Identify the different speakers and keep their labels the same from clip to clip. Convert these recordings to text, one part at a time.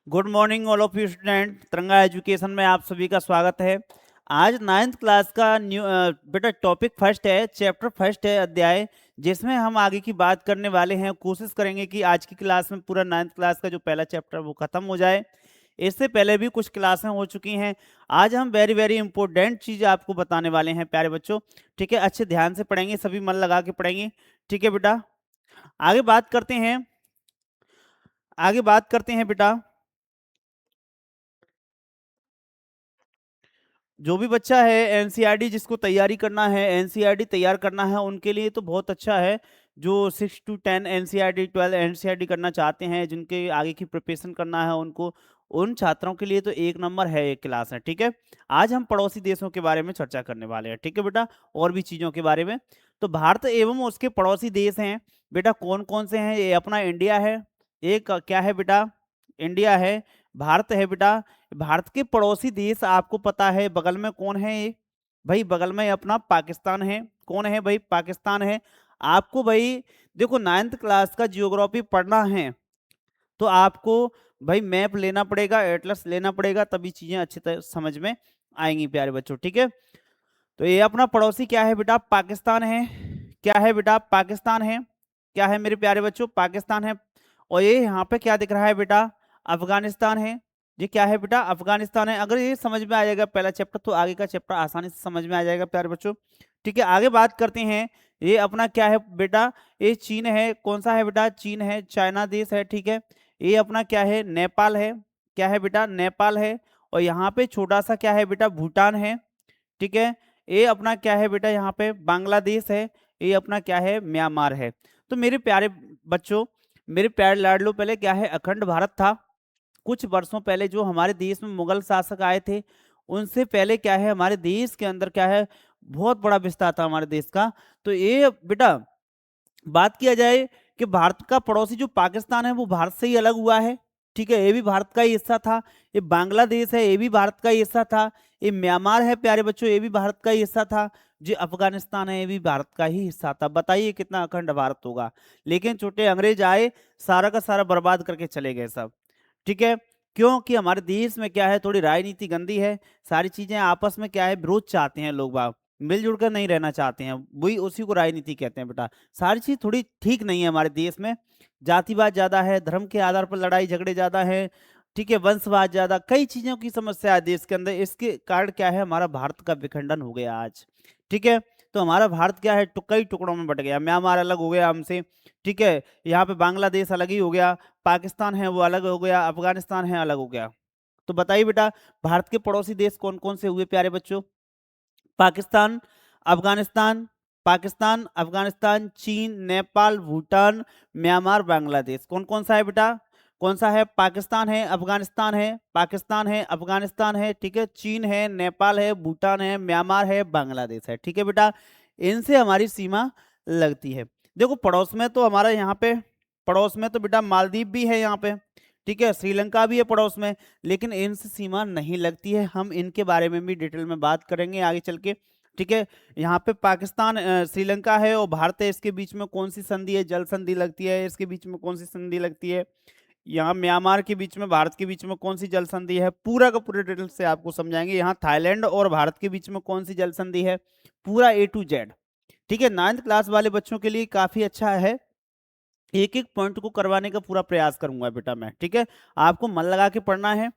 Speaker 1: Good morning all of you student. तिरंगा education में आप सभी का स्वागत है। आज नाइन्थ क्लास का न्यू बेटा टॉपिक फर्स्ट है, चैप्टर फर्स्ट है, अध्याय जिसमें हम आगे की बात करने वाले हैं। कोशिश करेंगे कि आज की क्लास में पूरा नाइन्थ क्लास का जो पहला चैप्टर वो खत्म हो जाए। इससे पहले भी कुछ क्लासें हो चुकी हैं। आज हम वेरी वेरी इंपॉर्टेंट चीज़ आपको बताने वाले हैं प्यारे बच्चों। ठीक है, अच्छे ध्यान से पढ़ेंगे, सभी मन लगा के पढ़ेंगे। ठीक है बेटा, आगे बात करते हैं। आगे बात करते हैं बेटा। जो भी बच्चा है एनसीईआरटी जिसको तैयारी करना है, एनसीईआरटी तैयार करना है, उनके लिए तो बहुत अच्छा है। जो 6 to 10 एनसीईआरटी 12 एनसीईआरटी करना चाहते हैं, जिनके आगे की प्रिपरेशन करना है उनको, उन छात्रों के लिए तो एक नंबर है ये क्लास है। ठीक है, आज हम पड़ोसी देशों के बारे में चर्चा करने वाले हैं। ठीक है बेटा, और भी चीज़ों के बारे में। तो भारत एवं उसके पड़ोसी देश हैं बेटा, कौन कौन से हैं? ये अपना इंडिया है, एक क्या है बेटा? इंडिया है, भारत है बेटा। भारत के पड़ोसी देश आपको पता है बगल में कौन है? ये भाई बगल में अपना पाकिस्तान है। कौन है भाई? पाकिस्तान है। आपको भाई देखो, नाइन्थ क्लास का जियोग्राफी पढ़ना है तो आपको भाई मैप लेना पड़ेगा, एटलस लेना पड़ेगा, तभी चीजें अच्छी तरह समझ में आएंगी प्यारे बच्चों। ठीक है, तो ये अपना पड़ोसी क्या है बेटा? पाकिस्तान है। क्या है बेटा? पाकिस्तान है। क्या है मेरे प्यारे बच्चों? पाकिस्तान है। और ये यहाँ पे क्या दिख रहा है बेटा? अफगानिस्तान है। ये क्या है बेटा? अफगानिस्तान है। अगर ये समझ में आ जाएगा पहला चैप्टर, तो आगे का चैप्टर आसानी से समझ में आ जाएगा प्यारे बच्चों। ठीक है, आगे बात करते हैं। ये अपना क्या है बेटा? ये चीन है। कौन सा है बेटा? चीन है, चाइना देश है। ठीक है, ये अपना क्या है? नेपाल है। क्या है बेटा? नेपाल है। और यहाँ पे छोटा सा क्या है बेटा? भूटान है। ठीक है, ये अपना क्या है बेटा? यहाँ पे बांग्लादेश है। ये अपना क्या है? म्यांमार है। तो मेरे प्यारे बच्चों, मेरे प्यारे लाडलो, पहले क्या है? अखंड भारत था। कुछ वर्षों पहले जो हमारे देश में मुगल शासक आए थे, उनसे पहले क्या है? हमारे देश के अंदर क्या है? बहुत बड़ा विस्तार था हमारे देश का। तो ये बेटा बात किया जाए कि भारत का पड़ोसी जो पाकिस्तान है वो भारत से ही अलग हुआ है। ठीक है, ये भी भारत का ही हिस्सा था। ये बांग्लादेश है, ये भी भारत का ही हिस्सा था। ये म्यांमार है प्यारे बच्चों, ये भी भारत का ही हिस्सा था। जो अफगानिस्तान है, ये भी भारत का ही हिस्सा था। बताइए कितना अखंड भारत होगा। लेकिन छोटे अंग्रेज आए, सारा का सारा बर्बाद करके चले गए सब। ठीक है, क्योंकि हमारे देश में क्या है? थोड़ी राजनीति गंदी है। सारी चीजें आपस में क्या है? विरोध चाहते हैं लोग बाग, मिलजुल कर नहीं रहना चाहते हैं। वही उसी को राजनीति कहते हैं बेटा। सारी चीज थोड़ी ठीक नहीं है हमारे देश में। जातिवाद ज्यादा है, धर्म के आधार पर लड़ाई झगड़े ज्यादा है। ठीक है, वंशवाद ज्यादा, कई चीजों की समस्या है देश के अंदर। इसके कारण क्या है? हमारा भारत का विखंडन हो गया आज। ठीक है, तो हमारा भारत क्या है? कई टुकड़ों में बट गया। म्यांमार अलग हो गया हमसे। ठीक है, यहाँ पे बांग्लादेश अलग ही हो गया, पाकिस्तान है वो अलग हो गया, अफगानिस्तान है अलग हो गया। तो बताइए बेटा, भारत के पड़ोसी देश कौन कौन से हुए प्यारे बच्चों? पाकिस्तान, अफगानिस्तान, पाकिस्तान, अफगानिस्तान, चीन, नेपाल, भूटान, म्यांमार, बांग्लादेश। कौन कौन सा है बेटा? कौन सा है? पाकिस्तान है, अफगानिस्तान है, पाकिस्तान है, अफगानिस्तान है। ठीक है, चीन है, नेपाल है, भूटान है, म्यांमार है, बांग्लादेश है। ठीक है बेटा, इनसे हमारी सीमा लगती है। देखो पड़ोस में तो हमारा यहाँ पे, पड़ोस में तो बेटा मालदीव भी है यहाँ पे। ठीक है, श्रीलंका भी है पड़ोस में। लेकिन इनसे सीमा नहीं लगती है। हम इनके बारे में भी डिटेल में बात करेंगे आगे चल के। ठीक है, यहाँ पे पाकिस्तान श्रीलंका है और भारत है, इसके बीच में कौन सी संधि है? जल संधि लगती है। इसके बीच में कौन सी संधि लगती है? यहाँ म्यांमार के बीच में, भारत के बीच में कौन सी जल संधि है? पूरा का पूरे डिटेल से आपको समझाएंगे। यहाँ थाईलैंड और भारत के बीच में कौन सी जल संधि है? पूरा A to Z। ठीक है, नाइन्थ क्लास वाले बच्चों के लिए काफी अच्छा है। एक एक पॉइंट को करवाने का पूरा प्रयास करूंगा बेटा मैं। ठीक है, आपको मन लगा के पढ़ना है।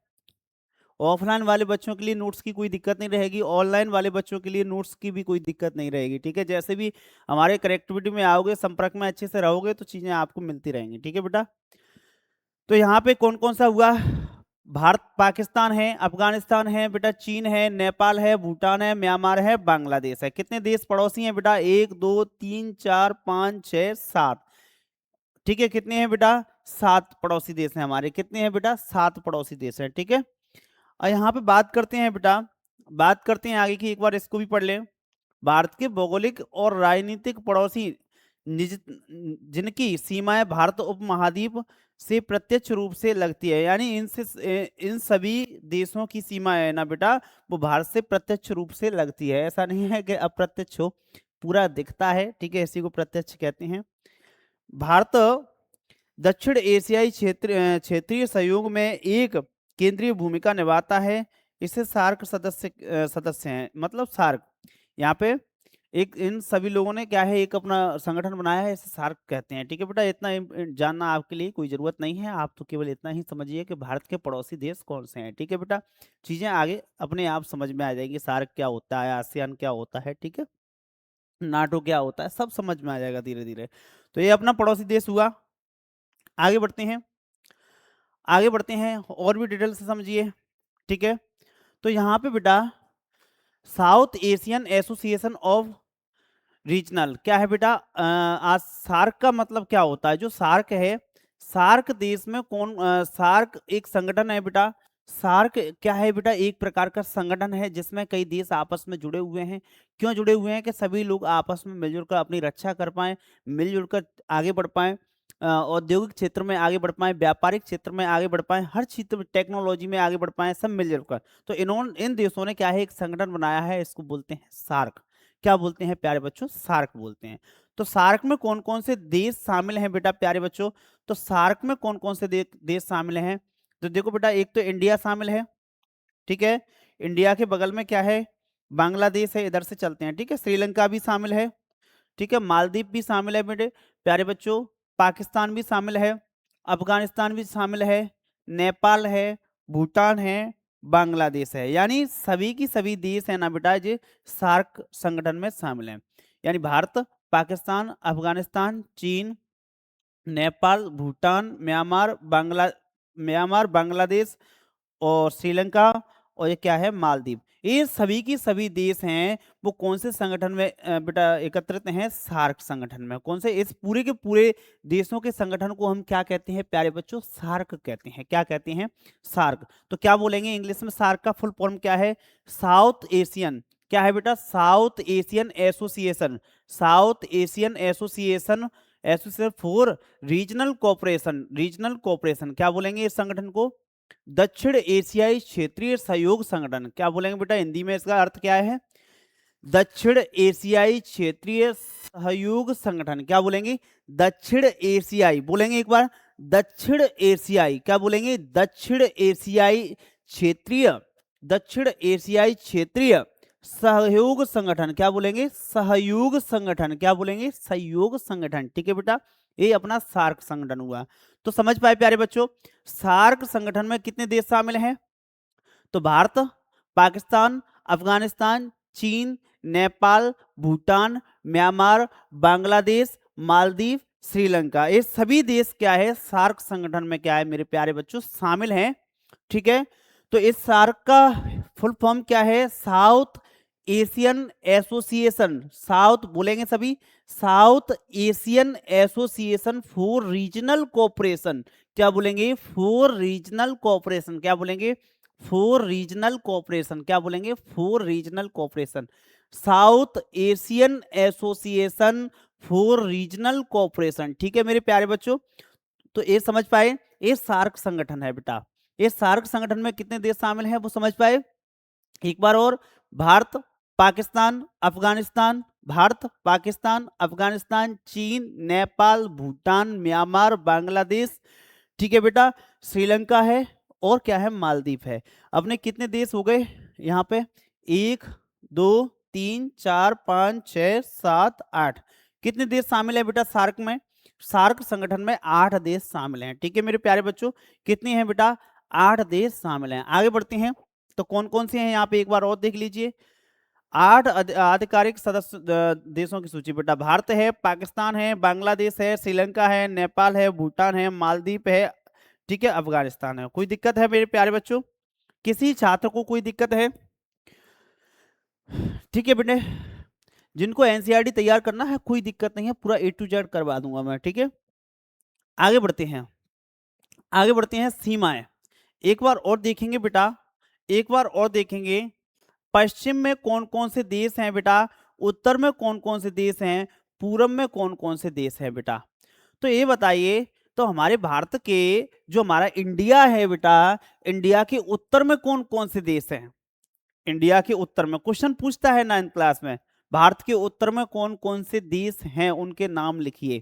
Speaker 1: ऑफलाइन वाले बच्चों के लिए नोट्स की कोई दिक्कत नहीं रहेगी, ऑनलाइन वाले बच्चों के लिए नोट्स की भी कोई दिक्कत नहीं रहेगी। ठीक है, जैसे भी हमारे कनेक्टिविटी में आओगे, संपर्क में अच्छे से रहोगे, तो चीजें आपको मिलती रहेंगी। ठीक है बेटा, तो यहाँ पे कौन कौन सा हुआ? भारत, पाकिस्तान है, अफगानिस्तान है बेटा, चीन है, नेपाल है, भूटान है, म्यांमार है, बांग्लादेश है। कितने देश पड़ोसी हैं बेटा? 1 2 3 4 5 6 7। ठीक है, कितने हैं बेटा? 7 पड़ोसी देश हैं हमारे। कितने हैं बेटा? 7 पड़ोसी देश हैं। ठीक है, और यहाँ पे बात करते हैं बेटा, बात करते हैं आगे की, एक बार इसको भी पढ़ लें। भारत के भौगोलिक और राजनीतिक पड़ोसी जिनकी सीमाएं भारत उपमहाद्वीप से प्रत्यक्ष रूप से लगती है, यानी इनसे इन सभी देशों की सीमा है ना बेटा, वो भारत से प्रत्यक्ष रूप से लगती है। ऐसा नहीं है कि अप्रत्यक्ष हो, पूरा दिखता है। ठीक है, इसी को प्रत्यक्ष कहते हैं। भारत दक्षिण एशियाई क्षेत्रीय सहयोग में एक केंद्रीय भूमिका निभाता है। इसे सार्क सदस्य हैं, मतलब सार्क। यहाँ पे एक इन सभी लोगों ने क्या है, एक अपना संगठन बनाया है, इसे सार्क कहते हैं। ठीक है बेटा, इतना जानना आपके लिए कोई ज़रूरत नहीं है, आप तो केवल इतना ही समझिए कि भारत के पड़ोसी देश कौन से हैं। ठीक है बेटा, चीज़ें आगे अपने आप समझ में आ जाएंगी। सार्क क्या होता है, आसियान क्या होता है, ठीक है, नाटो क्या होता है, सब समझ में आ जाएगा धीरे धीरे। तो ये अपना पड़ोसी देश हुआ। आगे बढ़ते हैं, आगे बढ़ते हैं और भी डिटेल से समझिए। ठीक है, तो यहाँ पे बेटा south Asian association of regional क्या है बेटा, आज सार्क का मतलब क्या होता है? जो सार्क है, सार्क देश में कौन, सार्क एक संगठन है बेटा। सार्क क्या है बेटा? एक प्रकार का संगठन है जिसमें कई देश आपस में जुड़े हुए हैं। क्यों जुड़े हुए हैं? कि सभी लोग आपस में मिलजुल कर अपनी रक्षा कर पाए, मिलजुल कर आगे बढ़ पाए, औद्योगिक क्षेत्र में आगे बढ़ पाए, व्यापारिक क्षेत्र में आगे बढ़ पाए, हर क्षेत्र में टेक्नोलॉजी में आगे बढ़ पाए, सब मिलजुल कर। तो इन देशों ने क्या है, एक संगठन बनाया है, इसको बोलते हैं सार्क। क्या बोलते हैं प्यारे बच्चों? सार्क बोलते हैं। तो सार्क में कौन कौन से देश शामिल हैं बेटा प्यारे बच्चों? तो सार्क में कौन कौन से देश शामिल हैं? तो देखो बेटा, एक तो इंडिया शामिल है। ठीक है, इंडिया के बगल में क्या है, बांग्लादेश है, इधर से चलते हैं। ठीक है, श्रीलंका भी शामिल है। ठीक है, मालदीव भी शामिल है बेटे प्यारे बच्चों, पाकिस्तान भी शामिल है, अफगानिस्तान भी शामिल है, नेपाल है, भूटान है, बांग्लादेश है। यानी सभी की सभी देश है ना बेटा, जो सार्क संगठन में शामिल हैं। यानी भारत, पाकिस्तान, अफगानिस्तान, चीन, नेपाल, भूटान, म्यांमार, बांग्लादेश और श्रीलंका, और ये क्या है, मालदीव। ये सभी की सभी देश हैं, वो कौन से संगठन में बेटा एकत्रित हैं? सार्क संगठन में। कौन से? इस पूरे के पूरे देशों के संगठन को हम क्या कहते हैं प्यारे बच्चों? सार्क कहते हैं। क्या कहते हैं? सार्क। तो क्या बोलेंगे इंग्लिश में? सार्क का फुल फॉर्म क्या है? साउथ एशियन, क्या है बेटा? South Asian association. South Asian association, association for regional cooperation. Regional cooperation क्या बोलेंगे इस संगठन को? दक्षिण एशियाई क्षेत्रीय सहयोग संगठन। क्या बोलेंगे बेटा हिंदी में? इसका अर्थ क्या है? दक्षिण एशियाई क्षेत्रीय सहयोग संगठन। क्या बोलेंगे? दक्षिण एशियाई। बोलेंगे एक बार, दक्षिण एशियाई। क्या बोलेंगे? दक्षिण एशियाई क्षेत्रीय, दक्षिण एशियाई क्षेत्रीय सहयोग संगठन। क्या बोलेंगे? सहयोग संगठन। क्या बोलेंगे? सहयोग संगठन। ठीक है बेटा, ये अपना सार्क संगठन हुआ। तो समझ पाए प्यारे बच्चों, सार्क संगठन में कितने देश शामिल हैं? तो भारत, पाकिस्तान, अफगानिस्तान, चीन, नेपाल, भूटान, म्यांमार, बांग्लादेश, मालदीव, श्रीलंका। ये सभी देश क्या है, सार्क संगठन में क्या है मेरे प्यारे बच्चों, शामिल हैं। ठीक है, तो इस सार्क का फुल फॉर्म क्या है? South Asian association. साउथ बोलेंगे सभी, south Asian association for regional cooperation. क्या बोलेंगे? For regional cooperation. क्या बोलेंगे? For regional cooperation. क्या बोलेंगे? For regional cooperation. South Asian association for regional cooperation. ठीक है मेरे प्यारे बच्चों, तो ये समझ पाए, ये सार्क संगठन है बेटा। ये सार्क संगठन में कितने देश शामिल हैं वो समझ पाए? एक बार और, भारत, पाकिस्तान, अफगानिस्तान, भारत, पाकिस्तान, अफगानिस्तान, चीन, नेपाल, भूटान, म्यांमार, बांग्लादेश। ठीक है बेटा, श्रीलंका है, और क्या है, मालदीव है। अपने कितने देश हो गए यहाँ पे? 1 2 3 4 5 6 7 8। कितने देश शामिल है बेटा सार्क में? सार्क संगठन में 8 देश शामिल हैं। ठीक है मेरे प्यारे बच्चों, कितने हैं बेटा? 8 देश शामिल हैं। आगे बढ़ते हैं, तो कौन कौन से हैं यहाँ पे एक बार और देख लीजिए। 8 आधिकारिक सदस्य देशों की सूची बेटा, भारत है, पाकिस्तान है, बांग्लादेश है, श्रीलंका है, नेपाल है, भूटान है, मालदीव है, ठीक है, अफगानिस्तान है। कोई दिक्कत है मेरे प्यारे बच्चों? किसी छात्र को कोई दिक्कत है? ठीक है बेटे, जिनको एनसीईआरटी तैयार करना है कोई दिक्कत नहीं है, पूरा A to Z करवा दूंगा मैं। ठीक है, आगे बढ़ते हैं, आगे बढ़ते हैं। सीमाएं एक बार और देखेंगे बेटा, एक बार और देखेंगे। पश्चिम में कौन कौन से देश हैं बेटा? उत्तर में कौन कौन से देश हैं? पूरब में कौन कौन से देश हैं बेटा? तो ये बताइए, तो हमारे भारत के, जो हमारा इंडिया है बेटा, इंडिया के उत्तर में कौन कौन से देश हैं? इंडिया के उत्तर में क्वेश्चन पूछता है 9th क्लास में, भारत के उत्तर में कौन कौन से देश हैं, उनके नाम लिखिए।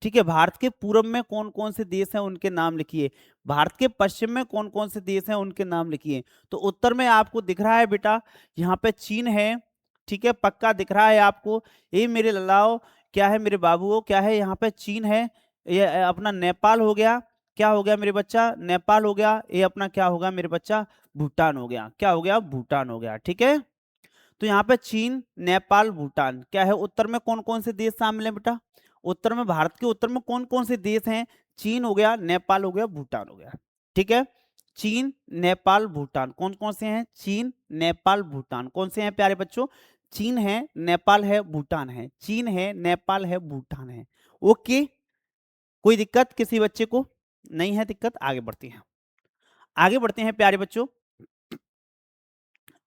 Speaker 1: ठीक है, भारत के पूरब में कौन कौन से देश हैं उनके नाम लिखिए, भारत के पश्चिम में कौन कौन से देश हैं उनके नाम लिखिए। तो उत्तर में आपको दिख रहा है बेटा, यहाँ पे चीन है, ठीक है, पक्का दिख रहा है आपको, ये मेरे ललाओ, क्या है मेरे बाबुओं, क्या है यहाँ पे चीन है, ये अपना नेपाल हो गया, क्या हो गया मेरे बच्चा, नेपाल हो गया, ये अपना क्या होगा मेरे बच्चा, भूटान हो गया, क्या हो गया, भूटान हो गया, ठीक है। तो यहाँ पे चीन, नेपाल, भूटान क्या है, उत्तर में कौन कौन से देश शामिल है बेटा, उत्तर में, भारत के उत्तर में कौन कौन से देश हैं, चीन हो गया, नेपाल हो गया, भूटान हो गया, ठीक है। चीन, नेपाल, भूटान, कौन कौन से हैं, चीन, नेपाल, भूटान, कौन से हैं प्यारे बच्चों, चीन है, नेपाल है, भूटान है, चीन है, नेपाल है, भूटान है। ओके, कोई दिक्कत किसी बच्चे को नहीं है, दिक्कत, आगे बढ़ते हैं, आगे बढ़ते हैं प्यारे बच्चों।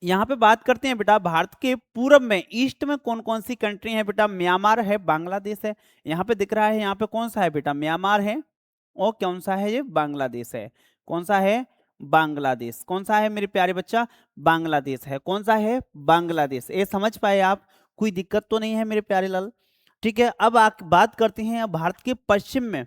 Speaker 1: यहाँ पे बात करते हैं बेटा, भारत के पूरब में, ईस्ट में कौन कौन सी कंट्री है बेटा, म्यांमार है, बांग्लादेश है, यहाँ पे दिख रहा है, यहाँ पे कौन सा है बेटा, म्यांमार है, और कौन सा है, ये बांग्लादेश है, कौन सा है, बांग्लादेश, कौन सा है मेरे प्यारे बच्चा, बांग्लादेश है, कौन सा है, बांग्लादेश, ये समझ पाए आप, कोई दिक्कत तो नहीं है मेरे प्यारे लाल, ठीक है। अब बात करते हैं भारत के पश्चिम में,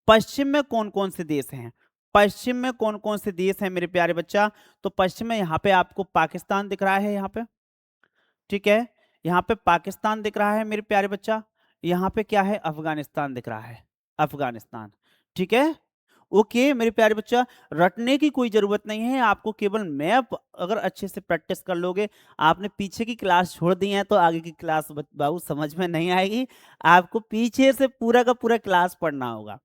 Speaker 1: पश्चिम में कौन कौन से देश हैं, पश्चिम में कौन कौन से देश हैं मेरे प्यारे बच्चा, तो पश्चिम में यहाँ पे आपको पाकिस्तान दिख रहा है, यहाँ पे, ठीक है, यहाँ पे पाकिस्तान दिख रहा है मेरे प्यारे बच्चा, यहाँ पे क्या है, अफगानिस्तान दिख रहा है, अफगानिस्तान, ठीक है। ओके मेरे प्यारे बच्चा, रटने की कोई जरूरत नहीं है आपको, केवल मैप अगर अच्छे से प्रैक्टिस कर लोगे, आपने पीछे की क्लास छोड़ दी है तो आगे की क्लास बाबू समझ में नहीं आएगी, आपको पीछे से पूरा का पूरा क्लास पढ़ना होगा,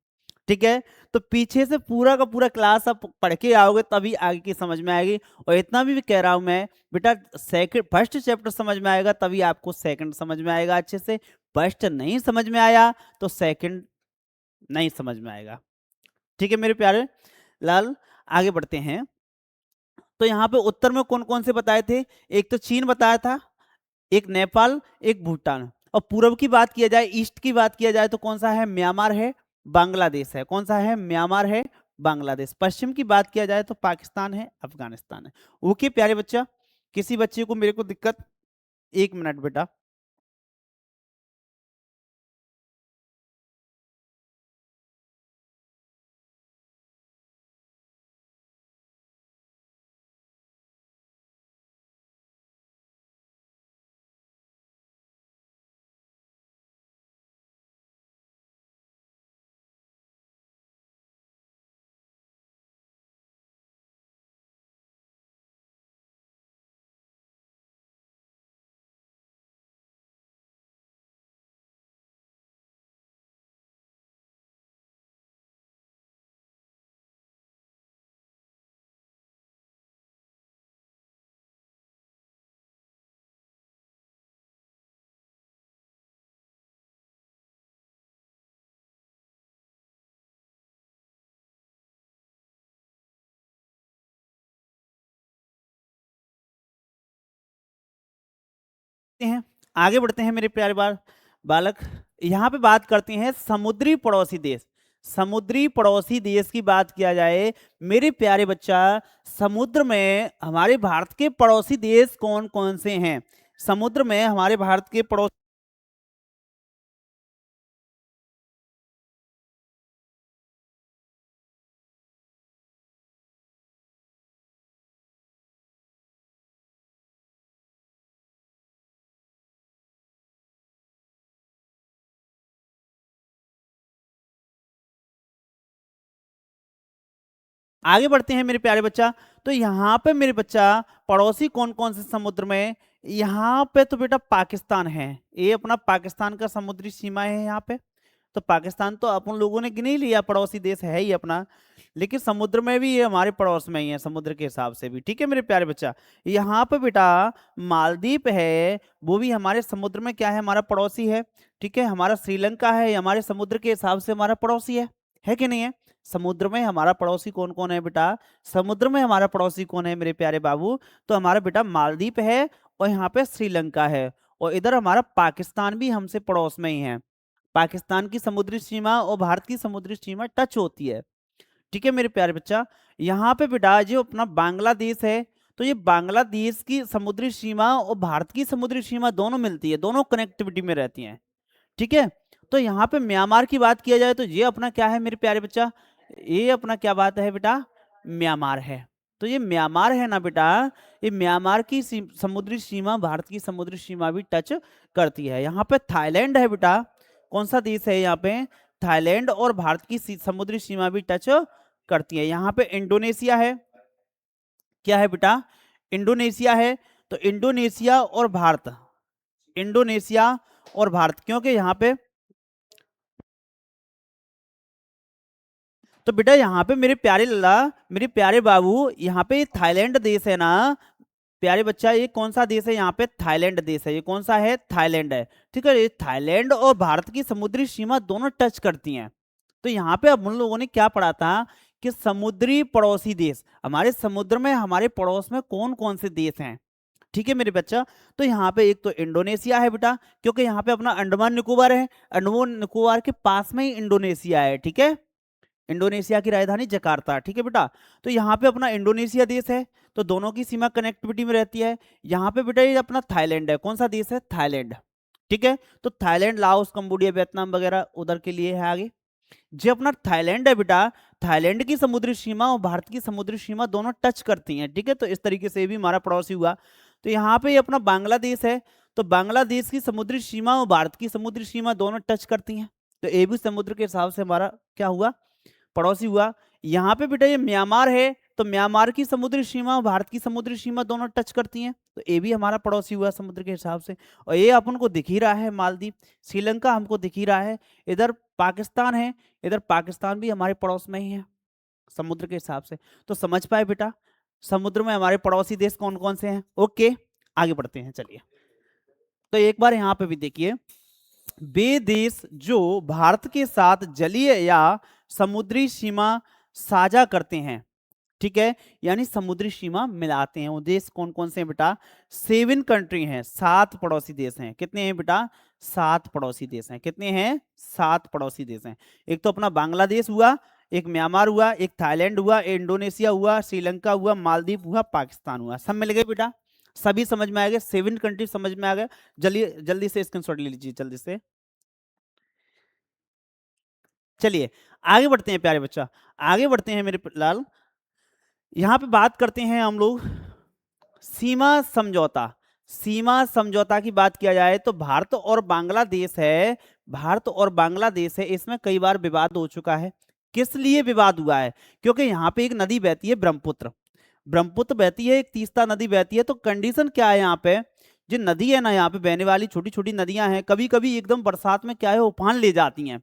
Speaker 1: ठीक है। तो पीछे से पूरा का पूरा क्लास आप पढ़ के आओगे तभी आगे की समझ में आएगी, और इतना भी कह रहा हूं मैं बेटा, सेकंड फर्स्ट चैप्टर समझ में आएगा तभी आपको सेकंड समझ में आएगा अच्छे से, फर्स्ट नहीं समझ में आया तो सेकंड नहीं समझ में आएगा, ठीक है मेरे प्यारे लाल। आगे बढ़ते हैं, तो यहाँ पे उत्तर में कौन कौन से बताए थे, एक तो चीन बताया था, एक नेपाल, एक भूटान, और पूर्व की बात किया जाए, ईस्ट की बात किया जाए तो कौन सा है, म्यांमार है, बांग्लादेश है, कौन सा है, म्यांमार है, बांग्लादेश। पश्चिम की बात किया जाए तो पाकिस्तान है, अफगानिस्तान है। ओके प्यारे बच्चा, किसी बच्चे को मेरे को दिक्कत, एक मिनट बेटा, हैं आगे बढ़ते हैं मेरे प्यारे बालक, यहाँ पे बात करते हैं समुद्री पड़ोसी देश, समुद्री पड़ोसी देश की बात किया जाए मेरे प्यारे बच्चा, समुद्र में हमारे भारत के पड़ोसी देश कौन कौन से हैं, समुद्र में हमारे भारत के पड़ोसी, आगे बढ़ते हैं मेरे प्यारे बच्चा, तो यहाँ पे मेरे बच्चा पड़ोसी कौन कौन से समुद्र में, यहाँ पे तो बेटा पाकिस्तान है, ये अपना पाकिस्तान का समुद्री सीमा है यहाँ पे, तो पाकिस्तान तो अपन लोगों ने गिन ही लिया, पड़ोसी देश है ही अपना, लेकिन समुद्र में भी ये हमारे पड़ोस में ही है, समुद्र के हिसाब से भी, ठीक है मेरे प्यारे बच्चा। यहाँ पे बेटा मालदीव है, वो भी हमारे समुद्र में क्या है, हमारा पड़ोसी है, ठीक है। हमारा श्रीलंका है, ये हमारे समुद्र के हिसाब से हमारा पड़ोसी है कि नहीं है। समुद्र में हमारा पड़ोसी कौन कौन है बेटा, समुद्र में हमारा पड़ोसी कौन है मेरे प्यारे बाबू, तो हमारा बेटा मालदीव है, और यहाँ पे श्रीलंका है, और इधर हमारा पाकिस्तान भी हमसे पड़ोस में ही है, पाकिस्तान की समुद्री सीमा और भारत की समुद्री सीमा टच होती है, ठीक है मेरे प्यारे बच्चा। यहाँ पे बेटा जो अपना बांग्लादेश है, तो ये बांग्लादेश की समुद्री सीमा और भारत की समुद्री सीमा दोनों मिलती है, दोनों कनेक्टिविटी में रहती हैं, ठीक है। तो यहाँ पे म्यांमार की बात किया जाए तो ये अपना क्या है मेरे प्यारे बच्चा, ये अपना क्या बात है बेटा, म्यांमार है। तो ये म्यांमार है ना बेटा, ये म्यांमार की समुद्री सीमा भारत की समुद्री सीमा भी टच करती है। यहाँ पे थाईलैंड है बेटा, कौन सा देश है यहाँ पे, थाईलैंड, और भारत की समुद्री सीमा भी टच करती है। यहाँ पे इंडोनेशिया है, क्या है बेटा, इंडोनेशिया है। तो इंडोनेशिया और भारत, इंडोनेशिया और भारत, क्योंकि यहाँ पे, तो बेटा यहाँ पे मेरे प्यारे लल्ला, मेरे प्यारे बाबू, यहाँ पे थाईलैंड देश है ना प्यारे बच्चा, ये कौन सा देश है, यहाँ पे थाईलैंड देश है। ये कौन सा है, थाईलैंड है। ठीक है, ये थाईलैंड और भारत की समुद्री सीमा दोनों टच करती हैं। तो यहाँ पे अब उन लोगों ने क्या पढ़ा था कि समुद्री पड़ोसी देश, हमारे समुद्र में हमारे पड़ोस में कौन कौन से देश हैं। ठीक है मेरे बच्चा, तो यहाँ पे एक तो इंडोनेशिया है बेटा, क्योंकि यहाँ पे अपना अंडमान निकोबार है, अंडमान निकोबार के पास में ही इंडोनेशिया है। ठीक है, इंडोनेशिया की राजधानी जकार्ता। ठीक है बेटा, तो यहाँ पे अपना इंडोनेशिया देश है, तो दोनों की सीमा कनेक्टिविटी में रहती है। यहाँ पे बेटा ये अपना थाईलैंड है, कौन सा देश है, थाईलैंड। ठीक है, तो थाईलैंड, लाओस, कंबोडिया, वियतनाम वगैरह उधर के लिए है आगे। जो अपना थाईलैंड है बेटा, थाईलैंड की समुद्री सीमा और भारत की समुद्री सीमा दोनों टच करती हैं। ठीक है, तो इस तरीके से भी हमारा पड़ोसी हुआ। तो यहाँ पे ये अपना बांग्लादेश है, तो बांग्लादेश की समुद्री सीमा और भारत की समुद्री सीमा दोनों टच करती हैं, तो ये भी समुद्र के हिसाब से हमारा क्या हुआ, पड़ोसी हुआ। यहाँ पे बेटा ये म्यांमार है, तो म्यांमार की समुद्री सीमा और भारत की समुद्री सीमा दोनों टच करती हैं, तो ये भी हमारा पड़ोसी हुआ समुद्र के हिसाब से। और ये अपन को दिख ही रहा है मालदीव, श्रीलंका हमको दिख ही रहा है, इधर पाकिस्तान है, इधर पाकिस्तान भी हमारे पड़ोस में ही है समुद्र के हिसाब से। तो समझ पाए बेटा, समुद्र में हमारे पड़ोसी देश कौन कौन से हैं। ओके, आगे बढ़ते हैं, चलिए। तो एक बार यहाँ पे भी देखिए, वे देश जो भारत के साथ जलीय या समुद्री सीमा साझा करते हैं, ठीक है, यानी समुद्री सीमा मिलाते हैं, वो देश कौन कौन से हैं बेटा, 7 कंट्री हैं, 7 पड़ोसी देश हैं। कितने हैं बेटा, 7 पड़ोसी देश हैं। कितने हैं, 7 पड़ोसी देश हैं। एक तो अपना बांग्लादेश हुआ, एक म्यांमार हुआ, एक थाईलैंड हुआ, इंडोनेशिया हुआ, श्रीलंका हुआ, मालदीव हुआ, पाकिस्तान हुआ। सब मिल गए बेटा, सभी समझ में आ गए, 7 कंट्री समझ में आ गए। जल्दी जल्दी से स्क्रीनशॉट ले लीजिए, जल्दी से। चलिए आगे बढ़ते हैं प्यारे बच्चा, आगे बढ़ते हैं मेरे लाल। यहां पे बात करते हैं हम लोग सीमा समझौता। सीमा समझौता की बात किया जाए तो भारत और बांग्लादेश है, भारत और बांग्लादेश है, इसमें कई बार विवाद हो चुका है। किस लिए विवाद हुआ है, क्योंकि यहाँ पे एक नदी बहती है ब्रह्मपुत्र, ब्रह्मपुत्र बहती है, एक तीस्ता नदी बहती है। तो कंडीशन क्या है यहाँ पे, जो नदी है ना, यहाँ पे बहने वाली छोटी छोटी नदियां हैं, कभी कभी एकदम बरसात में क्या है, उफान ले जाती हैं।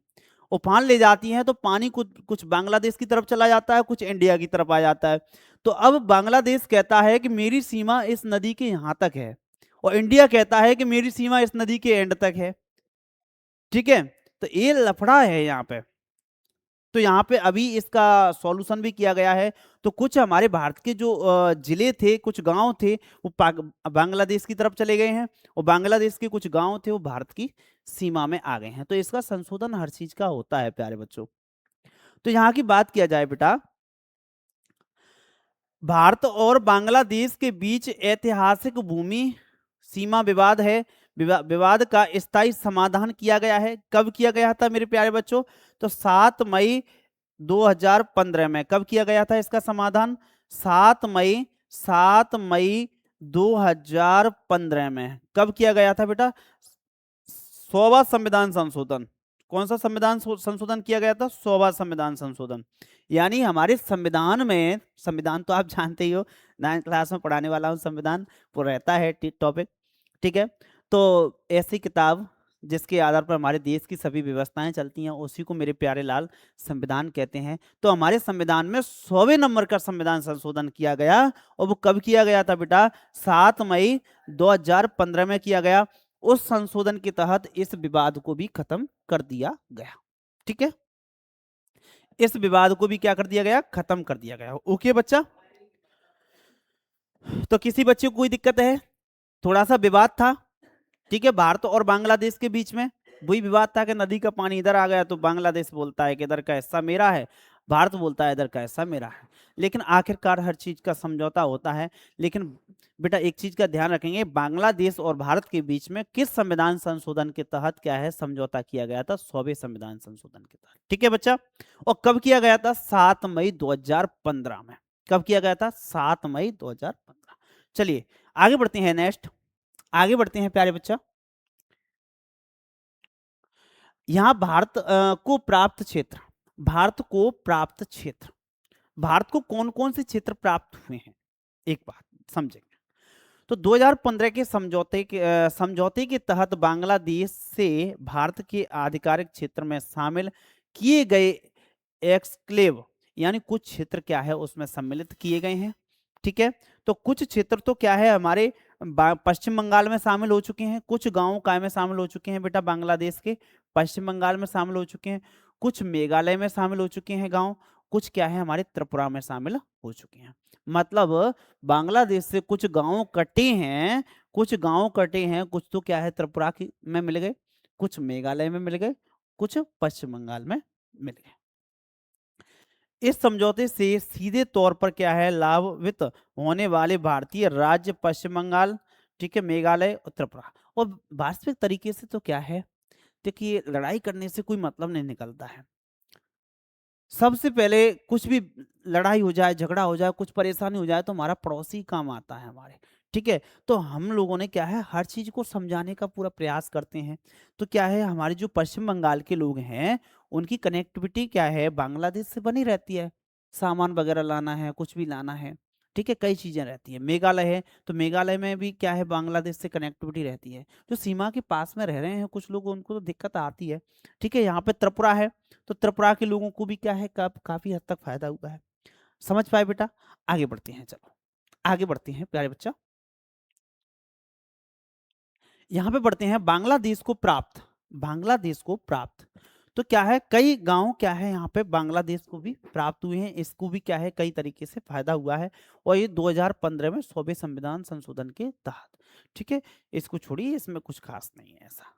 Speaker 1: उफान ले जाती हैं तो पानी कुछ कुछ बांग्लादेश की तरफ चला जाता है, कुछ इंडिया की तरफ आ जाता है। तो अब बांग्लादेश कहता है कि मेरी सीमा इस नदी के यहां तक है, और इंडिया कहता है कि मेरी सीमा इस नदी के एंड तक है। ठीक है, तो ये लफड़ा है यहाँ पे। तो यहाँ पे अभी इसका सॉल्यूशन भी किया गया है। तो कुछ हमारे भारत के जो जिले थे, कुछ गांव थे, वो बांग्लादेश की तरफ चले गए हैं, और बांग्लादेश के कुछ गांव थे वो भारत की सीमा में आ गए हैं। तो इसका संशोधन हर चीज का होता है प्यारे बच्चों। तो यहाँ की बात किया जाए बेटा, भारत और बांग्लादेश के बीच ऐतिहासिक भूमि सीमा विवाद है, विवाद का स्थायी समाधान किया गया है। कब किया गया था मेरे प्यारे बच्चों, तो 7 मई 2015 में। कब किया गया था इसका समाधान, 7 मई 2015 में। कब किया गया था बेटा, 100वां संविधान संशोधन। कौन सा संविधान संशोधन किया गया था, 100वां संविधान संशोधन। यानी हमारे संविधान में, संविधान तो आप जानते ही हो, 9th क्लास में पढ़ाने वाला हूँ, संविधान वो रहता है टॉपिक। ठीक है, तो ऐसी किताब जिसके आधार पर हमारे देश की सभी व्यवस्थाएं चलती हैं, उसी को मेरे प्यारे लाल संविधान कहते हैं। तो हमारे संविधान में 100वें नंबर का संविधान संशोधन किया गया, और वो कब किया गया था बेटा, 7 मई 2015 में किया गया। उस संशोधन के तहत इस विवाद को भी खत्म कर दिया गया। ठीक है, इस विवाद को भी क्या कर दिया गया, खत्म कर दिया गया। ओके बच्चा, तो किसी बच्चे को कोई दिक्कत है, थोड़ा सा विवाद था। ठीक है, भारत और बांग्लादेश के बीच में वही विवाद था कि नदी का पानी इधर आ गया, तो बांग्लादेश बोलता है कि इधर का हिस्सा मेरा है, भारत बोलता है इधर का हिस्सा मेरा है। लेकिन आखिरकार हर चीज का समझौता होता है। लेकिन बेटा एक चीज का ध्यान रखेंगे, बांग्लादेश और भारत के बीच में किस संविधान संशोधन के तहत क्या है समझौता किया गया था? 100वें संविधान संशोधन के तहत। ठीक है बच्चा, और कब किया गया था? 7 मई 2015 में। कब किया गया था? 7 मई 2015। चलिए आगे बढ़ते हैं, नेक्स्ट आगे बढ़ते हैं प्यारे बच्चा। यहाँ भारत को प्राप्त क्षेत्र, भारत को प्राप्त क्षेत्र, भारत को कौन कौन से क्षेत्र प्राप्त हुए हैं, एक बात समझेंगे। तो 2015 के समझौते के तहत बांग्लादेश से भारत के आधिकारिक क्षेत्र में शामिल किए गए एक्सक्लेव यानी कुछ क्षेत्र क्या है उसमें सम्मिलित किए गए हैं। ठीक है, तो कुछ क्षेत्र तो क्या है हमारे पश्चिम बंगाल में शामिल हो चुके हैं, कुछ गांव काय में शामिल हो चुके हैं बेटा बांग्लादेश के, पश्चिम बंगाल में शामिल हो चुके हैं, कुछ मेघालय में शामिल हो चुके हैं गांव, कुछ क्या है हमारे त्रिपुरा में शामिल हो चुके हैं। मतलब बांग्लादेश से कुछ गांव कटे हैं, कुछ गांव कटे हैं, कुछ तो क्या है त्रिपुरा की में मिल गए, कुछ मेघालय में मिल गए, कुछ पश्चिम बंगाल में मिल गए। इस समझौते से सीधे तौर पर क्या है लाभान्वित होने वाले भारतीय राज्य पश्चिम बंगाल, ठीक है, मेघालय और त्रिपुरा। और वास्तविक तरीके से तो क्या है, देखिए लड़ाई करने से कोई मतलब नहीं निकलता है। सबसे पहले कुछ भी लड़ाई हो जाए, झगड़ा हो जाए, कुछ परेशानी हो जाए तो हमारा पड़ोसी काम आता है हमारे। ठीक है, तो हम लोगों ने क्या है हर चीज को समझाने का पूरा प्रयास करते हैं। तो क्या है हमारे जो पश्चिम बंगाल के लोग हैं उनकी कनेक्टिविटी क्या है बांग्लादेश से बनी रहती है, सामान वगैरह लाना है, कुछ भी लाना है, ठीक है, कई चीजें रहती है। मेघालय है तो मेघालय में भी क्या है बांग्लादेश से कनेक्टिविटी रहती है। जो सीमा के पास में रह रहे हैं कुछ लोग उनको तो दिक्कत आती है। ठीक है, यहाँ पे त्रिपुरा है तो त्रिपुरा के लोगों को भी क्या है काफी हद तक फायदा हुआ है। समझ पाए बेटा? आगे बढ़ते हैं, चलो आगे बढ़ते हैं प्यारे बच्चा। यहाँ पे बढ़ते हैं बांग्लादेश को प्राप्त, बांग्लादेश को प्राप्त। तो क्या है कई गांव क्या है यहाँ पे बांग्लादेश को भी प्राप्त हुए हैं, इसको भी क्या है कई तरीके से फायदा हुआ है। और ये 2015 में 100वें संविधान संशोधन के तहत। ठीक है, इसको छोड़िए, इसमें कुछ खास नहीं है ऐसा।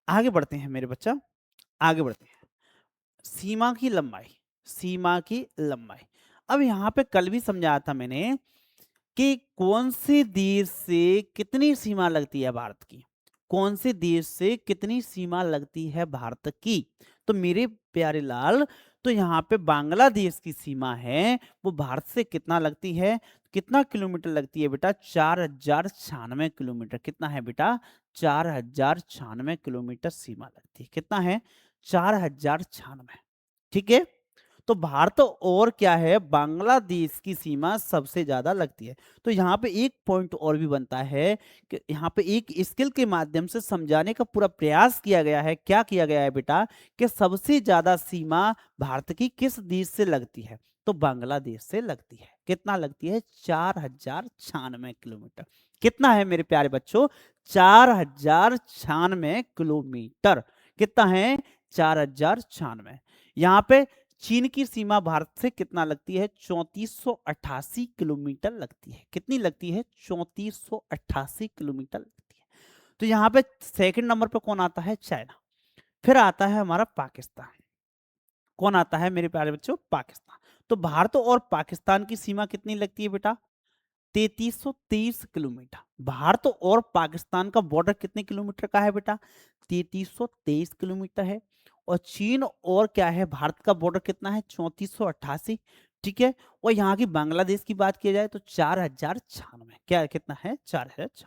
Speaker 1: आगे बढ़ते हैं मेरे बच्चा, आगे बढ़ते हैं। सीमा की लंबाई, सीमा की लंबाई। अब यहाँ पे कल भी समझाया था मैंने कि कौन से देश से कितनी सीमा लगती है भारत की, कौन से देश से कितनी सीमा लगती है भारत की। तो मेरे प्यारे लाल, तो यहाँ पे बांग्लादेश की सीमा है वो भारत से कितना लगती है, कितना किलोमीटर लगती है बेटा? 4096 किलोमीटर। कितना है बेटा? 4096 किलोमीटर सीमा लगती है। कितना है? 4096। ठीक है, तो भारत और क्या है बांग्लादेश की सीमा सबसे ज्यादा लगती है। तो यहाँ पे एक पॉइंट और भी बनता है कि यहाँ पे एक स्किल के माध्यम से समझाने का पूरा प्रयास किया गया है। क्या किया गया है बेटा कि सबसे ज्यादा सीमा भारत की किस देश से लगती है? तो बांग्लादेश से लगती है। कितना लगती है? 4096 किलोमीटर। कितना है मेरे प्यारे बच्चों? 4096 किलोमीटर। कितना है? 4096। यहाँ पे चीन की सीमा भारत से कितना लगती है? 3488 किलोमीटर लगती है। कितनी लगती है? 3488 किलोमीटर लगती है। तो यहाँ पे सेकंड नंबर पे कौन आता है? चाइना। फिर आता है हमारा पाकिस्तान। कौन आता है मेरे प्यारे बच्चों? पाकिस्तान। तो भारत और पाकिस्तान की सीमा कितनी लगती है बेटा? 3323 किलोमीटर। भारत और पाकिस्तान का बॉर्डर कितने किलोमीटर का है बेटा? 3323 किलोमीटर है। और चीन और क्या है भारत का बॉर्डर कितना है? 3488। ठीक है, और यहाँ की बांग्लादेश की बात की जाए तो 4096। क्या है? कितना है? 4096।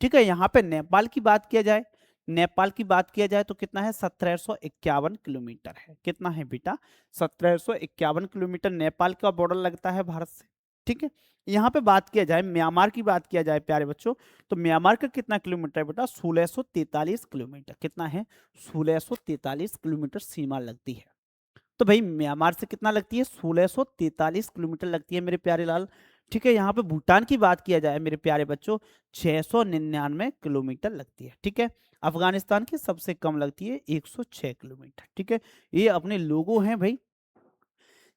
Speaker 1: ठीक है, यहाँ पे नेपाल की बात किया जाए, नेपाल की बात किया जाए तो कितना है? 1751 किलोमीटर है। कितना है बेटा? 1751 किलोमीटर नेपाल का बॉर्डर लगता है भारत से। ठीक है, यहाँ पे बात किया जाए म्यांमार की बात किया जाए प्यारे बच्चों, तो म्यांमार का कितना किलोमीटर है बेटा? 1643 किलोमीटर। कितना है? 1643 किलोमीटर सीमा लगती है। तो भाई म्यांमार से कितना लगती है? 1643 किलोमीटर लगती है मेरे प्यारे लाल। ठीक है, यहाँ पे भूटान की बात किया जाए मेरे प्यारे बच्चों 699 किलोमीटर लगती है। ठीक है, अफगानिस्तान की सबसे कम लगती है 106 किलोमीटर। ठीक है, ये अपने लोगो हैं भाई,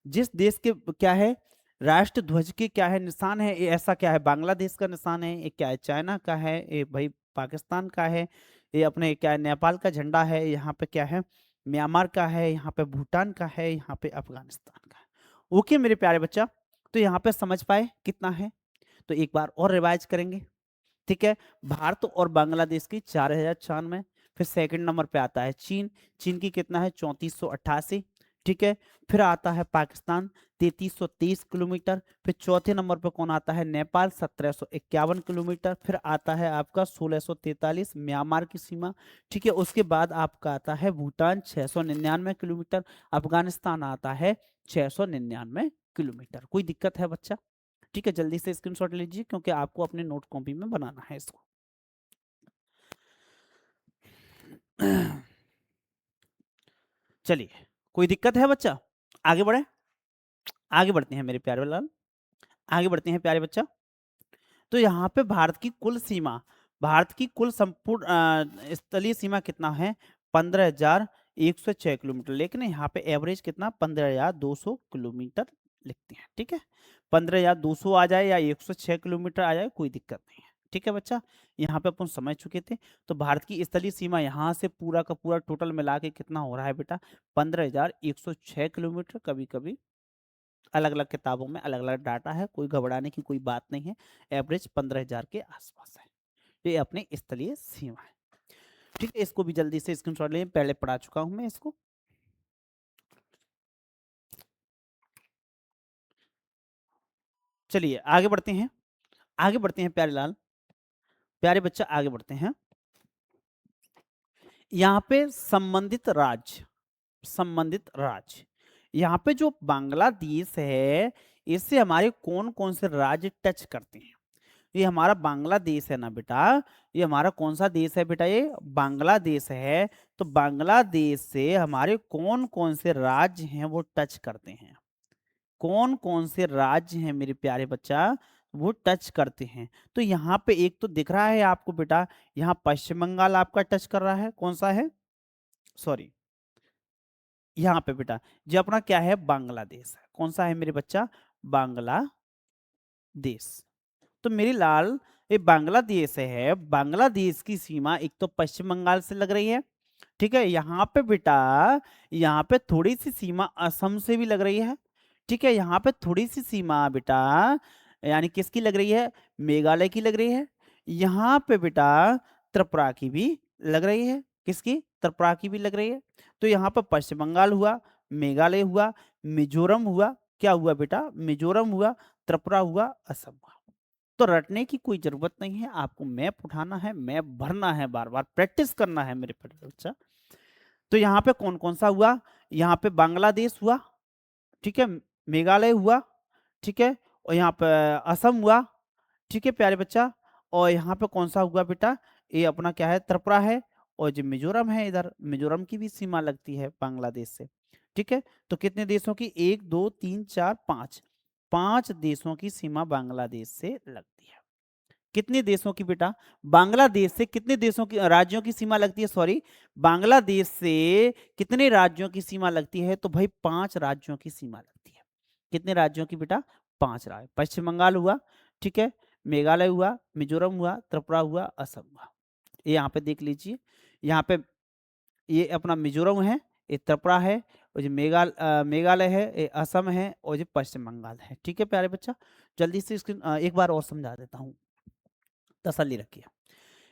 Speaker 1: जिस देश के क्या है राष्ट्र ध्वज के क्या है निशान है, ये ऐसा क्या है बांग्लादेश का निशान है, ये क्या है चाइना का है, ये भाई पाकिस्तान का है, ये अपने क्या है नेपाल का झंडा है, यहाँ पे क्या है म्यांमार का है, यहाँ पे भूटान का है, यहाँ पे अफगानिस्तान का है। ओके मेरे प्यारे बच्चा, तो यहाँ पे समझ पाए कितना है? तो एक बार और रिवाइज करेंगे, ठीक है। भारत और बांग्लादेश की 4094। फिर सेकंड नंबर पे आता है चीन, चीन की कितना है 3488, ठीक है। फिर आता है पाकिस्तान 3323 किलोमीटर। फिर चौथे नंबर पे कौन आता है, नेपाल 1751 किलोमीटर। फिर आता है आपका 1643 म्यांमार की सीमा, ठीक है। उसके बाद आपका आता है भूटान 699 किलोमीटर। अफगानिस्तान आता है 699 किलोमीटर। कोई दिक्कत है बच्चा? ठीक है, जल्दी से स्क्रीनशॉट लीजिए क्योंकि आपको अपने नोट कॉपी में बनाना है इसको। चलिए, कोई दिक्कत है बच्चा? आगे बढ़े, आगे बढ़ते हैं मेरे प्यारे लाल, आगे बढ़ते हैं प्यारे बच्चा। तो यहाँ पे भारत की कुल सीमा, भारत की कुल संपूर्ण स्थलीय सीमा कितना है, 15,106 किलोमीटर। लेकिन यहाँ पे एवरेज कितना, 15,200 किलोमीटर लिखते हैं, ठीक है। 15,200 आ जाए या 106 किलोमीटर आ जाए, कोई दिक्कत नहीं है, ठीक है बच्चा। यहाँ पे अपन समझ चुके थे। तो भारत की स्थलीय सीमा यहाँ से पूरा का पूरा टोटल मिला के कितना हो रहा है बेटा, 15,106 किलोमीटर। कभी कभी अलग अलग किताबों में अलग अलग डाटा है, कोई घबराने की कोई बात नहीं है। एवरेज 15,000 के आसपास है, ये अपनी स्थलीय सीमा है, ठीक है। इसको भी जल्दी से स्क्रीनशॉट ले, पहले पढ़ा चुका हूं मैं इसको। चलिए आगे बढ़ते हैं, आगे बढ़ते हैं प्यारे लाल, प्यारे बच्चा आगे बढ़ते हैं। यहाँ पे संबंधित राज्य, संबंधित राज्य, यहाँ पे जो बांग्लादेश है इससे हमारे कौन कौन से राज्य टच करते हैं। ये हमारा बांग्लादेश है ना बेटा, ये हमारा कौन सा देश है बेटा, ये बांग्लादेश है। तो बांग्लादेश से हमारे कौन कौन से राज्य हैं वो टच करते हैं, कौन कौन से राज्य हैं मेरे प्यारे बच्चा वो टच करते हैं। तो यहाँ पे एक तो दिख रहा है आपको बेटा, यहाँ पश्चिम बंगाल आपका टच कर रहा है, कौन सा है, सॉरी यहाँ पे बेटा जो अपना क्या है बांग्लादेश है, कौन सा है मेरे बच्चा, बांग्लादेश। तो मेरी लाल ये बांग्लादेश है, बांग्लादेश की सीमा एक तो पश्चिम बंगाल से लग रही है, ठीक है। यहाँ पे बेटा, यहाँ पे थोड़ी सी सीमा असम से भी लग रही है, ठीक है। यहाँ पे थोड़ी सी सीमा बेटा यानी किसकी लग रही है, मेघालय की लग रही है। यहाँ पे बेटा त्रिपुरा की भी लग रही है, किसकी, त्रिपुरा की भी लग रही है। तो यहाँ पर पश्चिम बंगाल हुआ, मेघालय हुआ, मिजोरम हुआ, क्या हुआ बेटा, मिजोरम हुआ, त्रिपुरा हुआ, असम हुआ। तो रटने की कोई जरूरत नहीं है, आपको मैप उठाना है, मैप भरना है, बार बार प्रैक्टिस करना है मेरे प्यारे बच्चा। तो यहाँ पे कौन कौन सा हुआ, यहाँ पे बांग्लादेश हुआ, ठीक है, मेघालय हुआ, ठीक है, और यहाँ पे असम हुआ, ठीक है प्यारे बच्चा। और यहाँ पे कौन सा हुआ बेटा, ये अपना क्या है, त्रिपुरा है। और जो मिजोरम है, इधर मिजोरम की भी सीमा लगती है बांग्लादेश से, ठीक है। तो कितने देशों की, 1 2 3 4 5, 5 देशों की सीमा बांग्लादेश से लगती है। कितने देशों की बेटा, बांग्लादेश से कितने देशों की, राज्यों की सीमा लगती है, सॉरी, बांग्लादेश से कितने राज्यों की सीमा लगती है, तो भाई 5 राज्यों की सीमा लगती है। कितने राज्यों की बेटा, 5 राज्य, पश्चिम बंगाल हुआ, ठीक है, मेघालय हुआ, मिजोरम हुआ, त्रिपुरा हुआ, असम हुआ। ये यहाँ पे देख लीजिए, यहाँ पे ये अपना मिजोरम है, ये त्रिपुरा है, और जो मेघालय है, ये असम है, और जो पश्चिम बंगाल है, ठीक है प्यारे बच्चा। जल्दी से स्क्रीन एक बार और समझा देता हूँ, तसल्ली रखिए।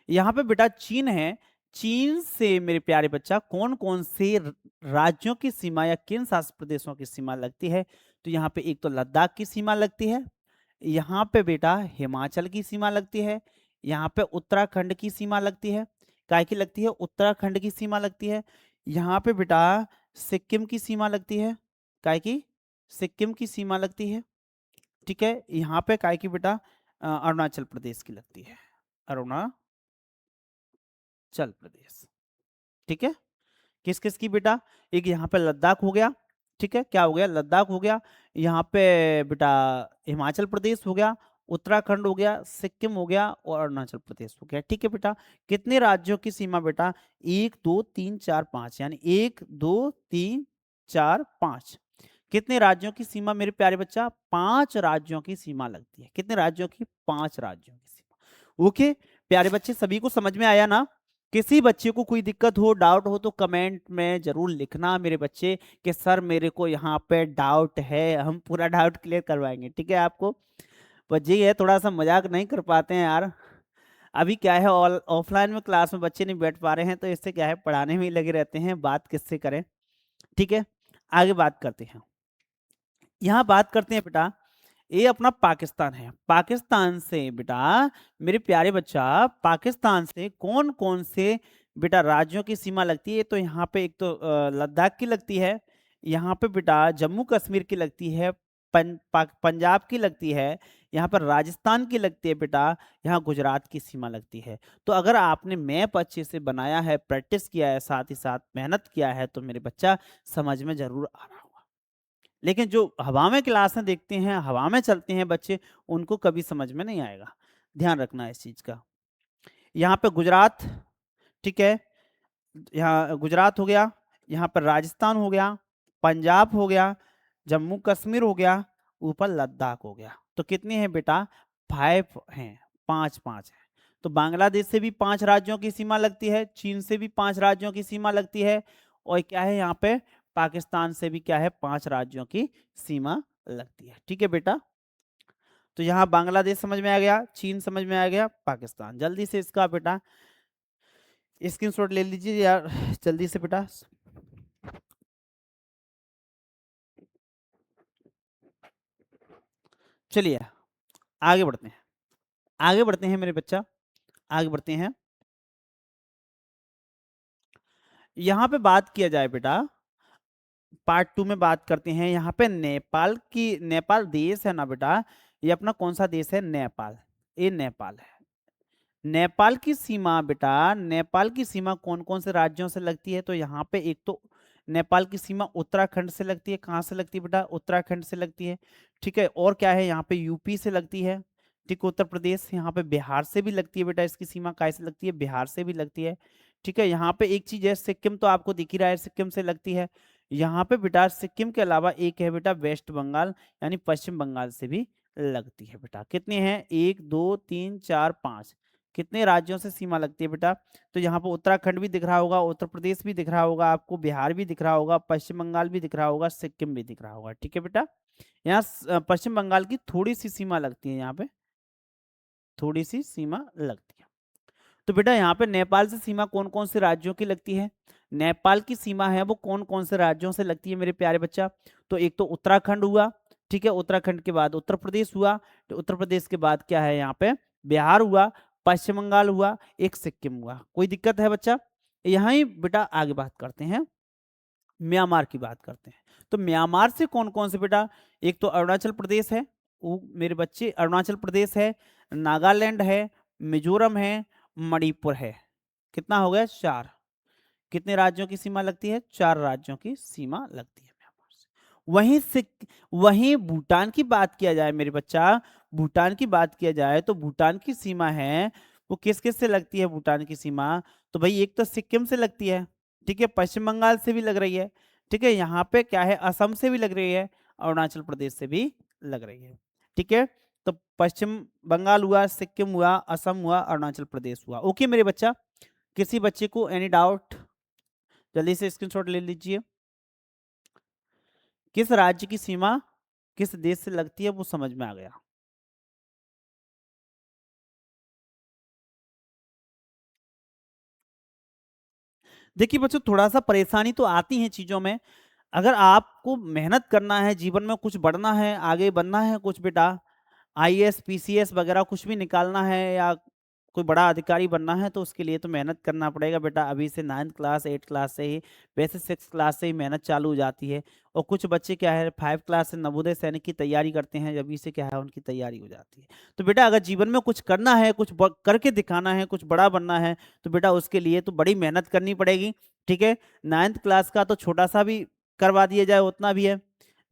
Speaker 1: यहाँ पे बेटा चीन है, चीन से मेरे प्यारे बच्चा कौन कौन से राज्यों की सीमा या किन शासित प्रदेशों की सीमा लगती है। तो यहाँ पे एक तो लद्दाख की सीमा लगती है, यहाँ पे बेटा हिमाचल की सीमा लगती है, यहाँ पे उत्तराखंड की सीमा लगती है, काय की लगती है, उत्तराखंड की सीमा लगती है। यहाँ पे बेटा सिक्किम की सीमा लगती है, काय की, सिक्किम की सीमा लगती है, ठीक है। यहाँ पे काय की बेटा अरुणाचल प्रदेश की लगती है, अरुणाचल प्रदेश, ठीक है। किस किस की बेटा, एक यहाँ पे लद्दाख हो गया, ठीक है, क्या हो गया, लद्दाख हो गया। यहाँ पे बेटा हिमाचल प्रदेश हो गया, उत्तराखंड हो गया, सिक्किम हो गया, और अरुणाचल प्रदेश हो गया, ठीक है बेटा। कितने राज्यों की सीमा बेटा, 1 2 3 4 5, यानी 1 2 3 4 5। कितने राज्यों की सीमा मेरे प्यारे बच्चा, 5 राज्यों की सीमा लगती है। कितने राज्यों की, 5 राज्यों की सीमा। ओके प्यारे बच्चे, सभी को समझ में आया ना। किसी बच्चे को कोई दिक्कत हो, डाउट हो, तो कमेंट में जरूर लिखना मेरे बच्चे कि सर मेरे को यहाँ पे डाउट है, हम पूरा डाउट क्लियर करवाएंगे, ठीक है आपको। बस यही है, थोड़ा सा मजाक नहीं कर पाते हैं यार। अभी क्या है, ऑफलाइन में क्लास में बच्चे नहीं बैठ पा रहे हैं, तो इससे क्या है, पढ़ाने में ही लगे रहते हैं, बात किससे करें। ठीक है, आगे बात करते हैं। यहाँ बात करते हैं बेटा, ये अपना पाकिस्तान है। पाकिस्तान से बेटा, मेरे प्यारे बच्चा, पाकिस्तान से कौन कौन से बेटा राज्यों की सीमा लगती है? तो यहाँ पे एक तो लद्दाख की लगती है, यहाँ पे बेटा जम्मू कश्मीर की लगती है, पंजाब की लगती है, यहाँ पर राजस्थान की लगती है बेटा, यहाँ गुजरात की सीमा लगती है। तो अगर आपने मैप अच्छे से बनाया है, प्रैक्टिस किया है, साथ ही साथ मेहनत किया है, तो मेरे बच्चा समझ में जरूर आ रहा होगा। लेकिन जो हवा में क्लासें देखते हैं, हवा में चलते हैं बच्चे, उनको कभी समझ में नहीं आएगा। ध्यान रखना है इस चीज का। यहाँ पे गुजरात, ठीक है, यहाँ गुजरात हो गया, यहाँ पर राजस्थान हो गया, पंजाब हो गया, जम्मू कश्मीर हो गया, ऊपर लद्दाख हो गया। तो कितने हैं बेटा? 5 हैं, 5 है। तो बांग्लादेश से भी 5 राज्यों की सीमा लगती है, चीन से भी 5 राज्यों की सीमा लगती है, और क्या है यहाँ पे, पाकिस्तान से भी क्या है, 5 राज्यों की सीमा लगती है। ठीक है बेटा, तो यहाँ बांग्लादेश समझ में आ गया, चीन समझ में आ गया, पाकिस्तान। जल्दी से इसका बेटा स्क्रीनशॉट ले लीजिए यार, जल्दी से बेटा। चलिए आगे बढ़ते हैं, आगे बढ़ते हैं मेरे बच्चा, आगे बढ़ते हैं। यहाँ पे बात किया जाए बेटा, पार्ट 2 में बात करते हैं। यहाँ पे नेपाल की, नेपाल देश है ना बेटा, ये अपना कौन सा देश है? नेपाल। ये नेपाल है। नेपाल की सीमा बेटा, नेपाल की सीमा कौन कौन से राज्यों से लगती है? तो यहाँ पे एक तो नेपाल की सीमा उत्तराखंड से लगती है। कहाँ से लगती है बेटा? उत्तराखंड से लगती है। ठीक है, और क्या है, यहाँ पे यूपी से लगती है। ठीक, उत्तर प्रदेश। यहाँ पे बिहार से भी लगती है बेटा, इसकी सीमा कैसे लगती है? बिहार से भी लगती है। ठीक है, यहाँ पे एक चीज है, सिक्किम तो आपको दिख ही रहा है, सिक्किम से लगती है। यहाँ पे बेटा सिक्किम के अलावा एक है बेटा वेस्ट बंगाल, यानी पश्चिम बंगाल से भी लगती है बेटा। कितने हैं? 1 2 3 4 5, कितने राज्यों से सीमा लगती है बेटा? तो यहाँ पर उत्तराखंड भी दिख रहा होगा, उत्तर प्रदेश भी दिख रहा होगा आपको, बिहार भी दिख रहा होगा, पश्चिम बंगाल भी दिख रहा होगा, सिक्किम भी दिख रहा होगा। ठीक है बेटा, यहाँ पश्चिम बंगाल की थोड़ी सी सीमा लगती है, यहाँ पे थोड़ी सी सीमा लगती है। तो बेटा यहाँ पे नेपाल से सीमा कौन कौन से राज्यों की लगती है? नेपाल की सीमा है वो कौन कौन से राज्यों से लगती है मेरे प्यारे बच्चा? तो एक तो उत्तराखंड हुआ, ठीक है, उत्तराखंड के बाद उत्तर प्रदेश हुआ, तो उत्तर प्रदेश के बाद क्या है यहाँ पे, बिहार हुआ, पश्चिम बंगाल हुआ, एक सिक्किम हुआ। कोई दिक्कत है बच्चा? यहाँ ही बेटा आगे बात करते हैं, म्यांमार की बात करते हैं। तो म्यांमार से कौन कौन से बेटा? एक तो अरुणाचल प्रदेश है, वो मेरे बच्चे अरुणाचल प्रदेश है, नागालैंड है, मिजोरम है, मणिपुर है। कितना हो गया? 4। कितने राज्यों की सीमा लगती है? 4 राज्यों की सीमा लगती है म्यांमार से। वहीं भूटान की बात किया जाए मेरे बच्चा, भूटान की बात किया जाए तो भूटान की सीमा है वो किस किस से लगती है? भूटान की सीमा तो भाई एक तो सिक्किम से लगती है, ठीक है, पश्चिम बंगाल से भी लग रही है, ठीक है, यहाँ पे क्या है, असम से भी लग रही है, अरुणाचल प्रदेश से भी लग रही है। ठीक है, तो पश्चिम बंगाल हुआ, सिक्किम हुआ, असम हुआ, अरुणाचल प्रदेश हुआ। ओके मेरे बच्चा, किसी बच्चे को एनी डाउट? जल्दी से स्क्रीनशॉट ले लीजिए। किस राज्य की सीमा किस देश से लगती है वो समझ में आ गया। देखिए बच्चों, थोड़ा सा परेशानी तो आती है चीजों में। अगर आपको मेहनत करना है, जीवन में कुछ बढ़ना है, आगे बढ़ना है कुछ बेटा, आईएएस पीसीएस वगैरह कुछ भी निकालना है या कोई बड़ा अधिकारी बनना है, तो उसके लिए तो मेहनत करना पड़ेगा बेटा। अभी से 9th क्लास 8th क्लास से ही, वैसे 6th क्लास से ही मेहनत चालू हो जाती है। और कुछ बच्चे क्या है 5 क्लास से नवोदय सैनिक की तैयारी करते हैं, अभी से क्या है उनकी तैयारी हो जाती है। तो बेटा अगर जीवन में कुछ करना है, कुछ करके दिखाना है, कुछ बड़ा बनना है, तो बेटा उसके लिए तो बड़ी मेहनत करनी पड़ेगी। ठीक है, 9th क्लास का तो छोटा सा भी करवा दिया जाए उतना भी है,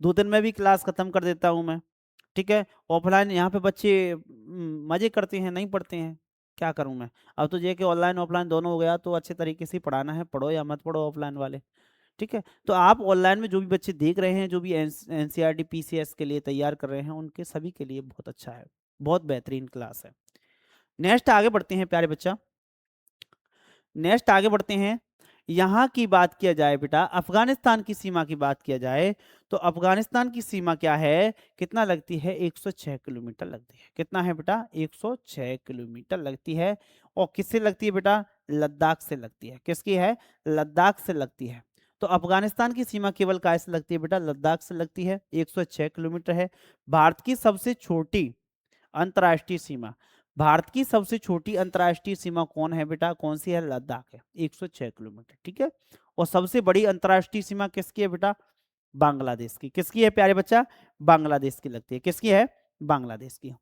Speaker 1: 2 दिन में भी क्लास खत्म कर देता हूँ मैं। ठीक है, ऑफलाइन यहाँ पे बच्चे मजे करते हैं, नहीं पढ़ते हैं, क्या करूँ मैं। अब तो ये कि ऑनलाइन ऑफलाइन दोनों हो गया, तो अच्छे तरीके से पढ़ाना है, पढ़ो या मत पढ़ो ऑफलाइन वाले। ठीक है, तो आप ऑनलाइन में जो भी बच्चे देख रहे हैं, जो भी एनसीईआरटी पीसीएस के लिए तैयार कर रहे हैं, उनके सभी के लिए बहुत अच्छा है, बहुत बेहतरीन क्लास है। नेक्स्ट आगे बढ़ते हैं प्यारे बच्चा, नेक्स्ट आगे बढ़ते हैं। यहाँ की बात किया जाए बेटा, अफगानिस्तान की सीमा की बात किया जाए, तो अफगानिस्तान की सीमा क्या है, कितना लगती है, 106 किलोमीटर लगती है। कितना है बेटा, 106 किलोमीटर लगती है। और किससे लगती है बेटा, लद्दाख से लगती है। किसकी है, लद्दाख से लगती है। तो अफगानिस्तान की सीमा केवल काय से लगती है बेटा, लद्दाख से लगती है, 106 किलोमीटर है। भारत की सबसे छोटी अंतर्राष्ट्रीय सीमा, भारत की सबसे छोटी अंतर्राष्ट्रीय सीमा कौन है बेटा, कौन सी है, लद्दाख है, 106 किलोमीटर, ठीक है। और सबसे बड़ी अंतर्राष्ट्रीय सीमा किसकी है बेटा, बांग्लादेश की। किसकी है प्यारे बच्चा, बांग्लादेश की लगती है। किसकी है, बांग्लादेश की।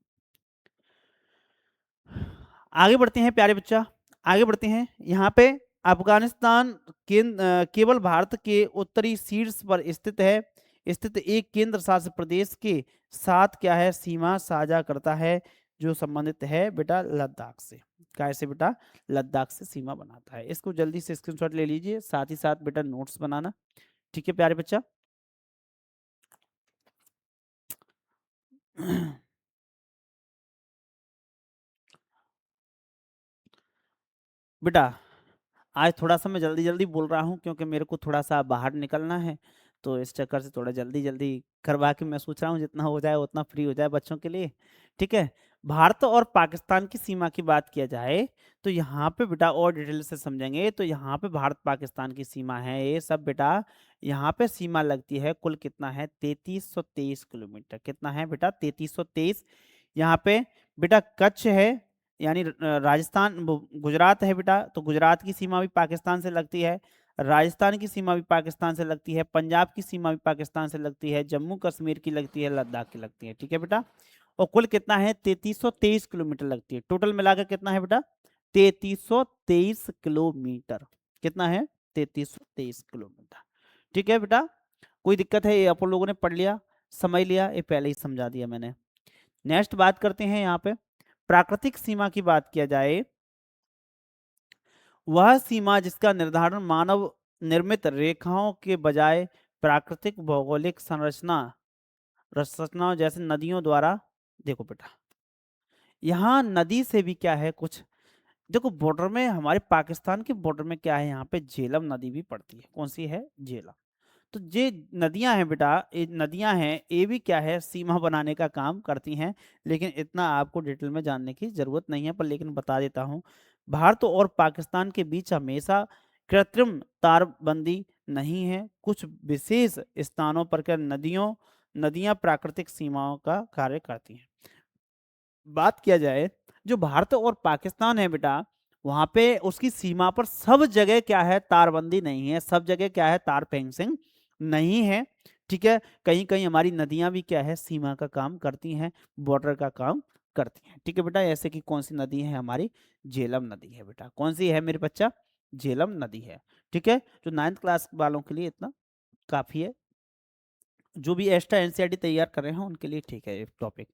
Speaker 1: आगे बढ़ते हैं प्यारे बच्चा, आगे बढ़ते हैं। यहाँ पे अफगानिस्तान केवल भारत के उत्तरी शीर्ष पर स्थित है, स्थित एक केंद्र शासित प्रदेश के साथ क्या है, सीमा साझा करता है, जो संबंधित है बेटा लद्दाख से। कैसे बेटा, लद्दाख से सीमा बनाता है। इसको जल्दी से स्क्रीनशॉट ले लीजिए, साथ ही साथ बेटा नोट्स बनाना, ठीक है प्यारे बच्चा। बेटा आज थोड़ा-सा मैं जल्दी-जल्दी बोल रहा हूँ, क्योंकि मेरे को थोड़ा-सा बाहर निकलना है, तो इस चक्कर से थोड़ा जल्दी-जल्दी करवा के मैं सोच रहा हूँ जितना हो जाए उतना फ्री हो जाए बच्चों के लिए, ठीक है? भारत और पाकिस्तान की सीमा की बात किया जाए, तो यहाँ पे बेटा और डिटेल से समझेंगे, तो यहाँ पे भारत-पाकिस्तान की सीमा है ये सब बेटा, यहाँ पे सीमा लगती है कुल कितना है, 3323 किलोमीटर। कितना है बेटा, 3323। यहाँ पे बेटा कच्छ है, यानी राजस्थान गुजरात है बेटा, तो गुजरात की सीमा भी पाकिस्तान से लगती है। राजस्थान की सीमा भी पाकिस्तान से लगती है। पंजाब की सीमा भी पाकिस्तान से लगती है। जम्मू कश्मीर की लगती है, लद्दाख की लगती है, ठीक है बेटा। और कुल कितना है, 3323 किलोमीटर लगती है। टोटल मिलाकर कितना है बेटा, 3323 किलोमीटर। कितना है, 3323 किलोमीटर, ठीक है बेटा। कोई दिक्कत है, ये आप लोगों ने पढ़ लिया, समझ लिया, ये पहले ही समझा दिया मैंने। नेक्स्ट बात करते हैं यहाँ पे प्राकृतिक सीमा की बात किया जाए, वह सीमा जिसका निर्धारण मानव निर्मित रेखाओं के बजाय प्राकृतिक भौगोलिक संरचनाओं जैसे नदियों द्वारा। देखो बेटा, यहाँ नदी से भी क्या है कुछ, देखो बॉर्डर में, हमारे पाकिस्तान के बॉर्डर में क्या है, यहाँ पे झेलम नदी भी पड़ती है। कौन सी है, झेलम। तो ये नदियां हैं बेटा, ये नदियां हैं, ये भी क्या है, सीमा बनाने का काम करती हैं। लेकिन इतना आपको डिटेल में जानने की जरूरत नहीं है, पर लेकिन बता देता हूँ। भारत और पाकिस्तान के बीच हमेशा कृत्रिम तारबंदी नहीं है। कुछ विशेष स्थानों पर क्या नदियां प्राकृतिक सीमाओं का कार्य करती हैं। बात किया जाए, जो भारत और पाकिस्तान है बेटा, वहां पे उसकी सीमा पर सब जगह क्या है, तारबंदी नहीं है। सब जगह क्या है, तार फेंसिंग नहीं है, ठीक है। कहीं कहीं हमारी नदियां भी क्या है, सीमा का काम करती हैं, बॉर्डर का काम करती हैं, ठीक है बेटा। ऐसे कि कौन सी नदी है हमारी, झेलम नदी है बेटा। कौन सी है मेरे बच्चा, झेलम नदी है, ठीक है। जो 9th क्लास वालों के लिए इतना काफी है, जो भी एक्स्ट्रा एनसीईआरटी तैयार कर रहे हैं उनके लिए ठीक है ये टॉपिक।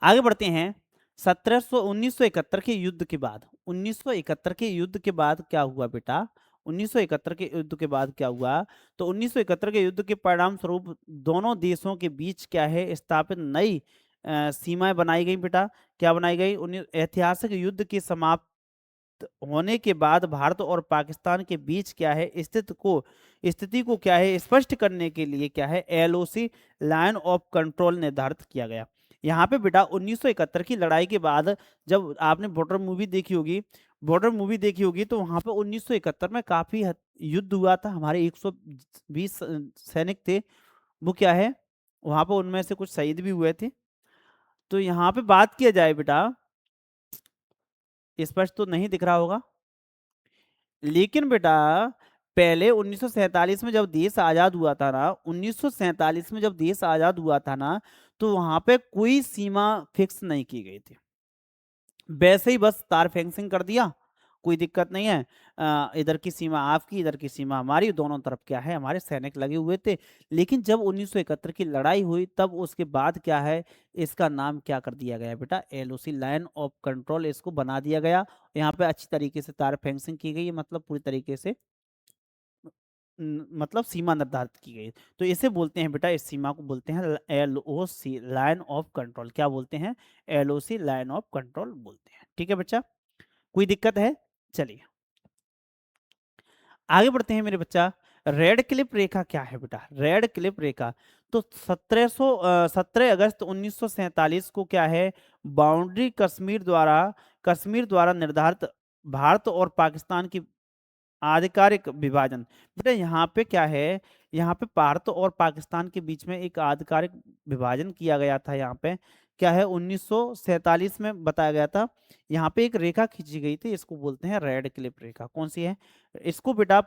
Speaker 1: आगे बढ़ते हैं। 1971 के युद्ध के बाद, 1971 के युद्ध के बाद क्या हुआ बेटा, 1971 के युद्ध के बाद क्या हुआ, तो 1971 के युद्ध के परिणाम स्वरूप दोनों देशों के बीच क्या है, स्थापित नई सीमाएं बनाई गई बेटा। क्या बनाई गई, ऐतिहासिक युद्ध के समाप्त होने के बाद भारत और पाकिस्तान के बीच क्या है, स्थिति को क्या है, स्पष्ट करने के लिए क्या है, एलओसी लाइन ऑफ कंट्रोल निर्धारित किया गया। यहाँ पे बेटा 1971 की लड़ाई के बाद, जब आपने बॉर्डर मूवी देखी होगी, तो वहां पे 1971 में काफी युद्ध हुआ था। हमारे 120 सैनिक थे, वो क्या है, वहां पे उनमें से कुछ शहीद भी हुए थे। तो यहाँ पे बात किया जाए बेटा, स्पष्ट तो नहीं दिख रहा होगा, लेकिन बेटा पहले 1947 में जब देश आजाद हुआ था ना, 1947 में जब देश आजाद हुआ था ना, तो वहां पे कोई सीमा फिक्स नहीं की गई थी। वैसे ही बस तार फेंसिंग कर दिया, कोई दिक्कत नहीं है। इधर की सीमा आपकी, इधर की सीमा हमारी, दोनों तरफ क्या है, हमारे सैनिक लगे हुए थे। लेकिन जब 1971 की लड़ाई हुई, तब उसके बाद क्या है, इसका नाम क्या कर दिया गया बेटा, एलओसी लाइन ऑफ कंट्रोल इसको बना दिया गया। यहाँ पे अच्छी तरीके से तार फेंसिंग की गई है, मतलब पूरी तरीके से मतलब सीमा निर्धारित की गई। तो इसे बोलते हैं बेटा, इस सीमा को बोलते हैं एलओसी लाइन ऑफ कंट्रोल। क्या बोलते हैं, एलओसी लाइन ऑफ कंट्रोल बोलते हैं, ठीक है बच्चा, कोई दिक्कत है? चलिए आगे बढ़ते हैं मेरे बच्चा। रेड क्लिफ रेखा क्या है बेटा? रेड क्लिफ रेखा तो 17 अगस्त 1947 को क्या है, बाउंड्री कश्मीर द्वारा निर्धारित भारत और पाकिस्तान की आधिकारिक विभाजन। बेटा यहाँ पे क्या है, यहाँ पे भारत और पाकिस्तान के बीच में एक आधिकारिक विभाजन किया गया था। यहाँ पे क्या है, 1947 में बताया गया था। यहाँ पे एक रेखा खींची गई थी, इसको बोलते हैं रेड क्लिफ रेखा। कौन सी है? इसको बेटा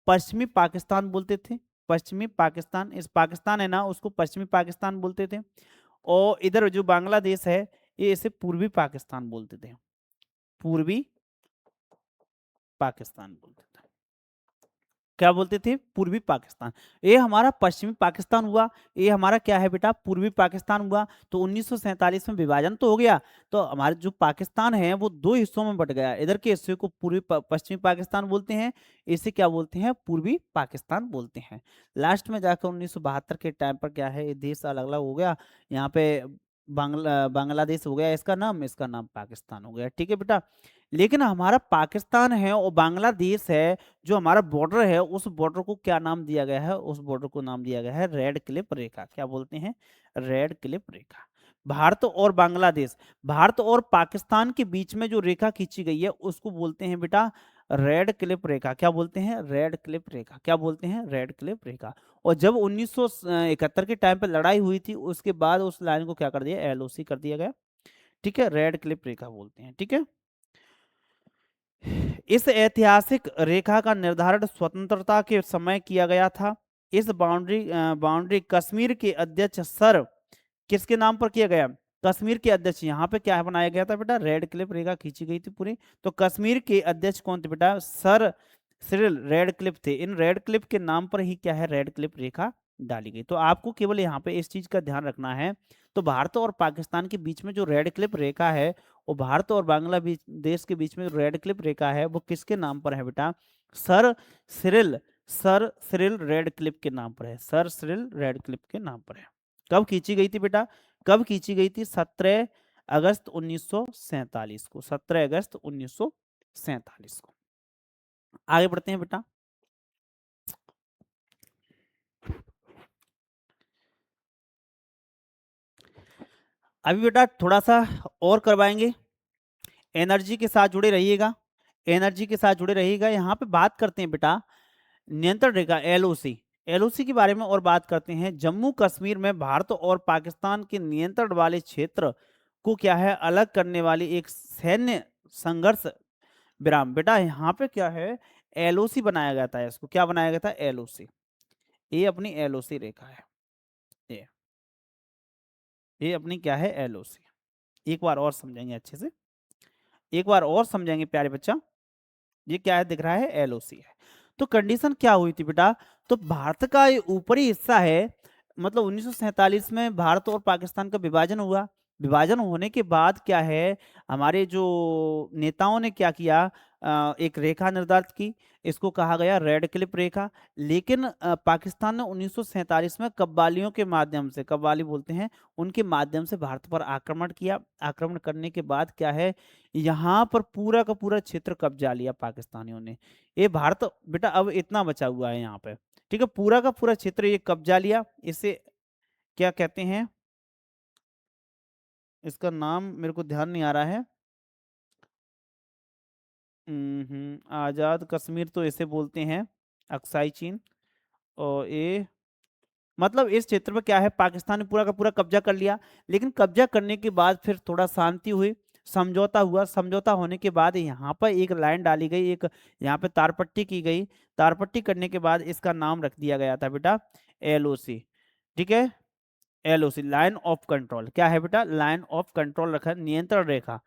Speaker 1: पश्चिमी पाकिस्तान बोलते थे। पश्चिमी पाकिस्तान, इस पाकिस्तान है ना, उसको पश्चिमी पाकिस्तान बोलते थे। और इधर जो बांग्लादेश है, ये इसे पूर्वी पाकिस्तान बोलते थे। पूर्वी पाकिस्तान बोलते थे। क्या बोलते थे? पूर्वी पाकिस्तान। ये हमारा पश्चिमी पाकिस्तान हुआ, ये हमारा क्या है बेटा? पूर्वी पाकिस्तान हुआ। तो 1947 में विभाजन तो हो गया, तो हमारे जो पाकिस्तान है वो दो हिस्सों में बट गया। इधर के हिस्से को पश्चिमी पाकिस्तान बोलते हैं, इसे क्या बोलते हैं? पूर्वी पाकिस्तान बोलते हैं। लास्ट में जाकर 1972 के टाइम पर क्या है, ये देश अलग अलग हो गया। यहाँ पे बांग्लादेश हो गया इसका नाम पाकिस्तान हो गया। ठीक है बेटा, लेकिन हमारा पाकिस्तान है और बांग्लादेश है, जो हमारा बॉर्डर है, उस बॉर्डर को क्या नाम दिया गया है? उस बॉर्डर को नाम दिया गया है रेड क्लिफ रेखा। क्या बोलते हैं? रेड क्लिफ रेखा। भारत और पाकिस्तान के बीच में जो रेखा खींची गई है उसको बोलते हैं बेटा रेड क्लिफ रेखा। क्या बोलते हैं? रेड क्लिफ रेखा। क्या बोलते हैं? रेड क्लिफ रेखा। और जब 1971 के टाइम पे लड़ाई हुई थी, उसके बाद उस लाइन को क्या कर दिया? एलओसी कर दिया गया। ठीक है, रेड क्लिफ रेखा बोलते हैं। ठीक है, इस ऐतिहासिक रेखा का निर्धारण स्वतंत्रता के समय किया गया था। इस बाउंड्री कश्मीर के अध्यक्ष सर किसके नाम पर किया गया? कश्मीर के अध्यक्ष। यहाँ पे क्या बनाया गया था बेटा? रेड क्लिफ रेखा खींची गई थी पूरी। तो कश्मीर के अध्यक्ष कौन थे बेटा? सर सिरिल रेड क्लिफ थे। इन रेड क्लिफ के नाम पर ही क्या है, रेड क्लिफ रेखा डाली गई। तो आपको केवल यहाँ पे इस चीज का ध्यान रखना है। तो भारत और पाकिस्तान के बीच में जो रेड क्लिफ रेखा है, वो भारत और बांग्लादेश के बीच में रेड क्लिफ रेखा है, वो किसके नाम पर है बेटा? Sir Cyril sir Cyril red Cliff के नाम पर है। सर सिरिल रेड क्लिफ के नाम पर है। कब खींची गई थी बेटा? कब खींची गई थी? 17 अगस्त 1947 को। 17 अगस्त 1947 को। आगे बढ़ते हैं बेटा। अभी बेटा थोड़ा सा और करवाएंगे, एनर्जी के साथ जुड़े रहिएगा। एनर्जी के साथ जुड़े रहिएगा। यहाँ पे बात करते हैं बेटा नियंत्रण रेखा एलओसी। एलओसी के बारे में और बात करते हैं। जम्मू कश्मीर में भारत और पाकिस्तान के नियंत्रण वाले क्षेत्र को क्या है, अलग करने वाली एक सैन्य संघर्ष विराम। बेटा यहाँ पे क्या है, एलओसी बनाया गया था। इसको क्या बनाया गया था? एलओसी। ये अपनी एलओसी रेखा है। ये ये अपनी क्या है? एलओसी। एक बार और समझेंगे अच्छे से, एक बार और समझेंगे प्यारे बच्चा। ये क्या है दिख रहा है? एलओसी है। तो कंडीशन क्या हुई थी बेटा? तो भारत का ये ऊपरी हिस्सा है, मतलब 1947 में भारत और पाकिस्तान का विभाजन हुआ। विभाजन होने के बाद क्या है, हमारे जो नेताओं ने क्या किया, एक रेखा निर्धारित की। इसको कहा गया रेड क्लिफ रेखा। लेकिन पाकिस्तान ने 1947 में कव्वालियों के माध्यम से, कव्वाली बोलते हैं, उनके माध्यम से भारत पर आक्रमण किया। आक्रमण करने के बाद क्या है, यहाँ पर पूरा का पूरा क्षेत्र कब्जा लिया पाकिस्तानियों ने। ये भारत बेटा अब इतना बचा हुआ है यहाँ पे। ठीक है, पूरा का पूरा क्षेत्र ये कब्जा लिया। इसे क्या कहते हैं? इसका नाम मेरे को ध्यान नहीं आ रहा है। आजाद कश्मीर तो इसे बोलते हैं, अक्साई चीन। और ये मतलब इस क्षेत्र में क्या है, पाकिस्तान ने पूरा का पूरा कब्जा कर लिया। लेकिन कब्जा करने के बाद फिर थोड़ा शांति हुई, समझौता हुआ। समझौता होने के बाद यहाँ पर एक लाइन डाली गई, एक यहाँ पे तारपट्टी की गई। तारपट्टी करने के बाद इसका नाम रख दिया गया था बेटा एलओसी। ठीक है, एलओसी लाइन ऑफ कंट्रोल। क्या है बेटा? लाइन ऑफ कंट्रोल रखा है, नियंत्रण रेखा।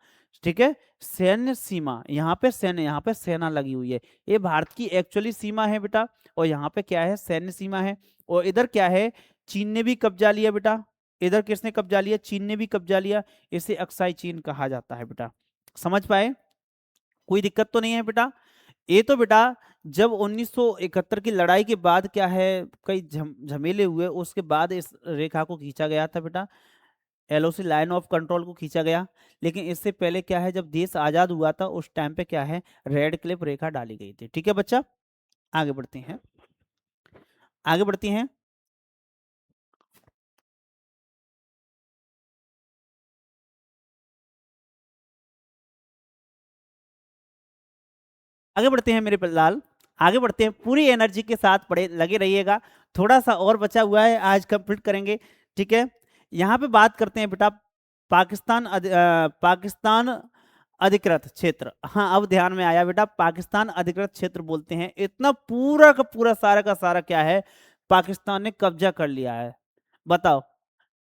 Speaker 1: ठीक है, सैन्य सीमा, यहाँ पे सैन्य, यहाँ पे सेना लगी हुई है। ये भारत की एक्चुअली सीमा है बेटा, और यहाँ पे क्या है, सैन्य सीमा है। और इधर क्या है, चीन ने भी कब्जा लिया बेटा। इधर किसने कब्जा लिया? चीन ने भी कब्जा लिया। इसे अक्साई चीन कहा जाता है बेटा। समझ पाए? कोई दिक्कत तो नहीं है बेटा? ये तो बेटा जब 1971 की लड़ाई के बाद क्या है, कई झमेले हुए, उसके बाद इस रेखा को खींचा गया था बेटा। एलओसी लाइन ऑफ कंट्रोल को खींचा गया। लेकिन इससे पहले क्या है, जब देश आजाद हुआ था उस टाइम पे क्या है, रेड क्लिफ रेखा डाली गई थी। ठीक है बच्चा, आगे बढ़ते हैं, आगे बढ़ते हैं। आगे बढ़ते हैं मेरे लाल, आगे बढ़ते हैं, पूरी एनर्जी के साथ पड़े लगे रहिएगा। थोड़ा सा और बचा हुआ है, आज कंप्लीट करेंगे। ठीक है, यहाँ पे बात करते हैं बेटा पाकिस्तान अधिकृत क्षेत्र। हाँ, अब ध्यान में आया बेटा, पाकिस्तान अधिकृत क्षेत्र बोलते हैं, इतना पूरा का पूरा सारा का सारा क्या है, पाकिस्तान ने कब्जा कर लिया है। बताओ,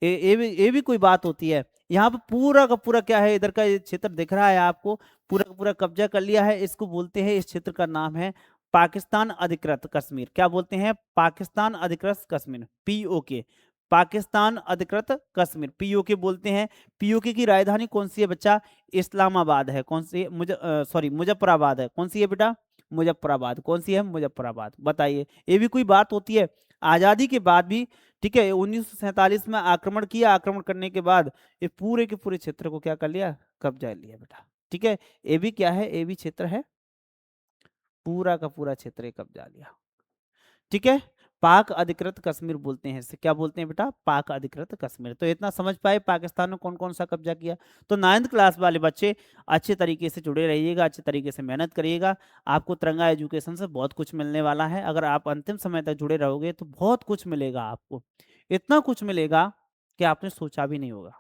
Speaker 1: ये भी कोई बात होती है? यहाँ पे पूरा का पूरा क्या है, इधर का ये क्षेत्र दिख रहा है आपको, पूरा का पूरा कब्जा कर लिया है। इसको बोलते हैं, इस क्षेत्र का नाम है पाकिस्तान अधिकृत कश्मीर। क्या बोलते हैं? पाकिस्तान अधिकृत कश्मीर, पीओके, पाकिस्तान अधिकृत कश्मीर, पीओके बोलते हैं। पीओके की राजधानी कौन सी है बच्चा? इस्लामाबाद है। कौन सी है? सॉरी, मुजफ्फराबाद है। कौन सी है बेटा? मुजफ्फराबाद। कौन सी है? मुजफ्फराबाद। बताइए, ये भी कोई बात होती है? आजादी के बाद भी, ठीक है, 1947 में आक्रमण किया, आक्रमण करने के बाद ये पूरे के पूरे क्षेत्र को क्या कर लिया? कब्जा लिया बेटा। ठीक है, ये भी क्या है, ये भी क्षेत्र है, पूरा का पूरा क्षेत्र ये कब्जा लिया। ठीक है, पाक अधिकृत कश्मीर बोलते हैं इसे। क्या बोलते हैं बेटा? पाक अधिकृत कश्मीर। तो इतना समझ पाए पाकिस्तान ने कौन कौन सा कब्जा किया। तो 9th क्लास वाले बच्चे अच्छे तरीके से जुड़े रहिएगा, अच्छे तरीके से मेहनत करिएगा। आपको तिरंगा एजुकेशन से बहुत कुछ मिलने वाला है। अगर आप अंतिम समय तक जुड़े रहोगे तो बहुत कुछ मिलेगा आपको, इतना कुछ मिलेगा कि आपने सोचा भी नहीं होगा।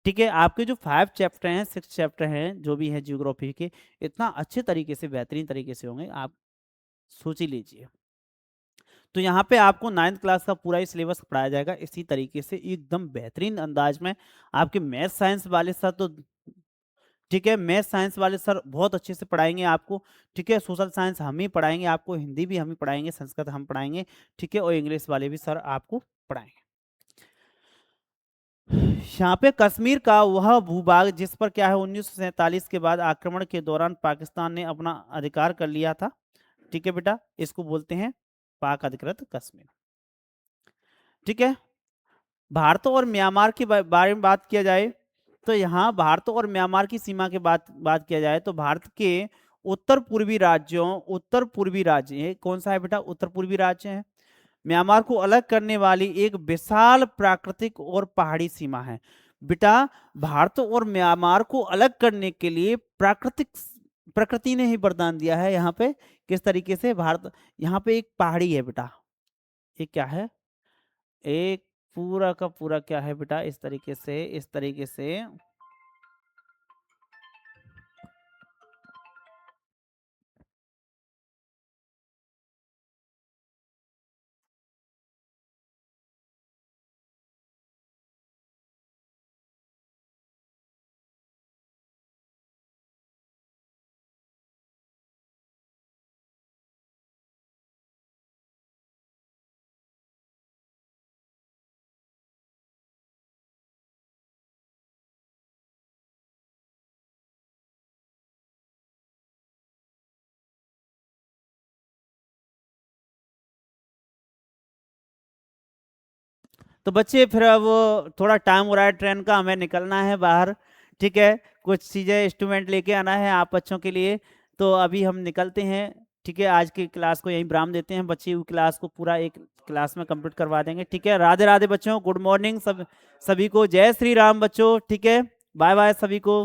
Speaker 1: ठीक है, आपके जो 5 चैप्टर हैं, 6 चैप्टर हैं, जो भी हैं जियोग्राफी के, इतना अच्छे तरीके से, बेहतरीन तरीके से होंगे, आप सोच ही लीजिए। तो यहाँ पे आपको 9th क्लास का पूरा ही सिलेबस पढ़ाया जाएगा इसी तरीके से, एकदम बेहतरीन अंदाज में। आपके मैथ साइंस वाले सर तो, ठीक है, मैथ साइंस वाले सर बहुत अच्छे से पढ़ाएंगे आपको। ठीक है, सोशल साइंस हम ही पढ़ाएंगे आपको, हिंदी भी हम ही पढ़ाएंगे, संस्कृत हम पढ़ाएंगे। ठीक है, और इंग्लिश वाले भी सर आपको पढ़ाएंगे। यहाँ पे कश्मीर का वह भूभाग जिस पर क्या है, 1947 के बाद आक्रमण के दौरान पाकिस्तान ने अपना अधिकार कर लिया था। ठीक है बेटा, इसको बोलते हैं पाक अधिकृत कश्मीर। ठीक है, भारत और म्यांमार के बारे में बात किया जाए तो यहाँ भारत और म्यांमार की सीमा के बात किया जाए तो भारत के उत्तर पूर्वी राज्यों, उत्तर पूर्वी राज्य, ये कौन सा है बेटा? उत्तर पूर्वी राज्य है। म्यांमार को अलग करने वाली एक विशाल प्राकृतिक और पहाड़ी सीमा है। बेटा, भारत और म्यांमार को अलग करने के लिए प्रकृति ने ही वरदान दिया है। यहाँ पे किस तरीके से भारत, यहाँ पे एक पहाड़ी है बेटा, एक क्या है, एक पूरा का पूरा क्या है बेटा, इस तरीके से, इस तरीके से, तो बच्चे फिर अब थोड़ा टाइम हो रहा है ट्रेन का, हमें निकलना है बाहर। ठीक है, कुछ चीज़ें इंस्ट्रूमेंट लेके आना है आप बच्चों के लिए। तो अभी हम निकलते हैं। ठीक है, आज की क्लास को यहीं विराम देते हैं। बच्चे क्लास को पूरा एक क्लास में कंप्लीट करवा देंगे। ठीक है, राधे राधे बच्चों, गुड मॉर्निंग सभी को, जय श्री राम बच्चों। ठीक है, बाय बाय सभी को।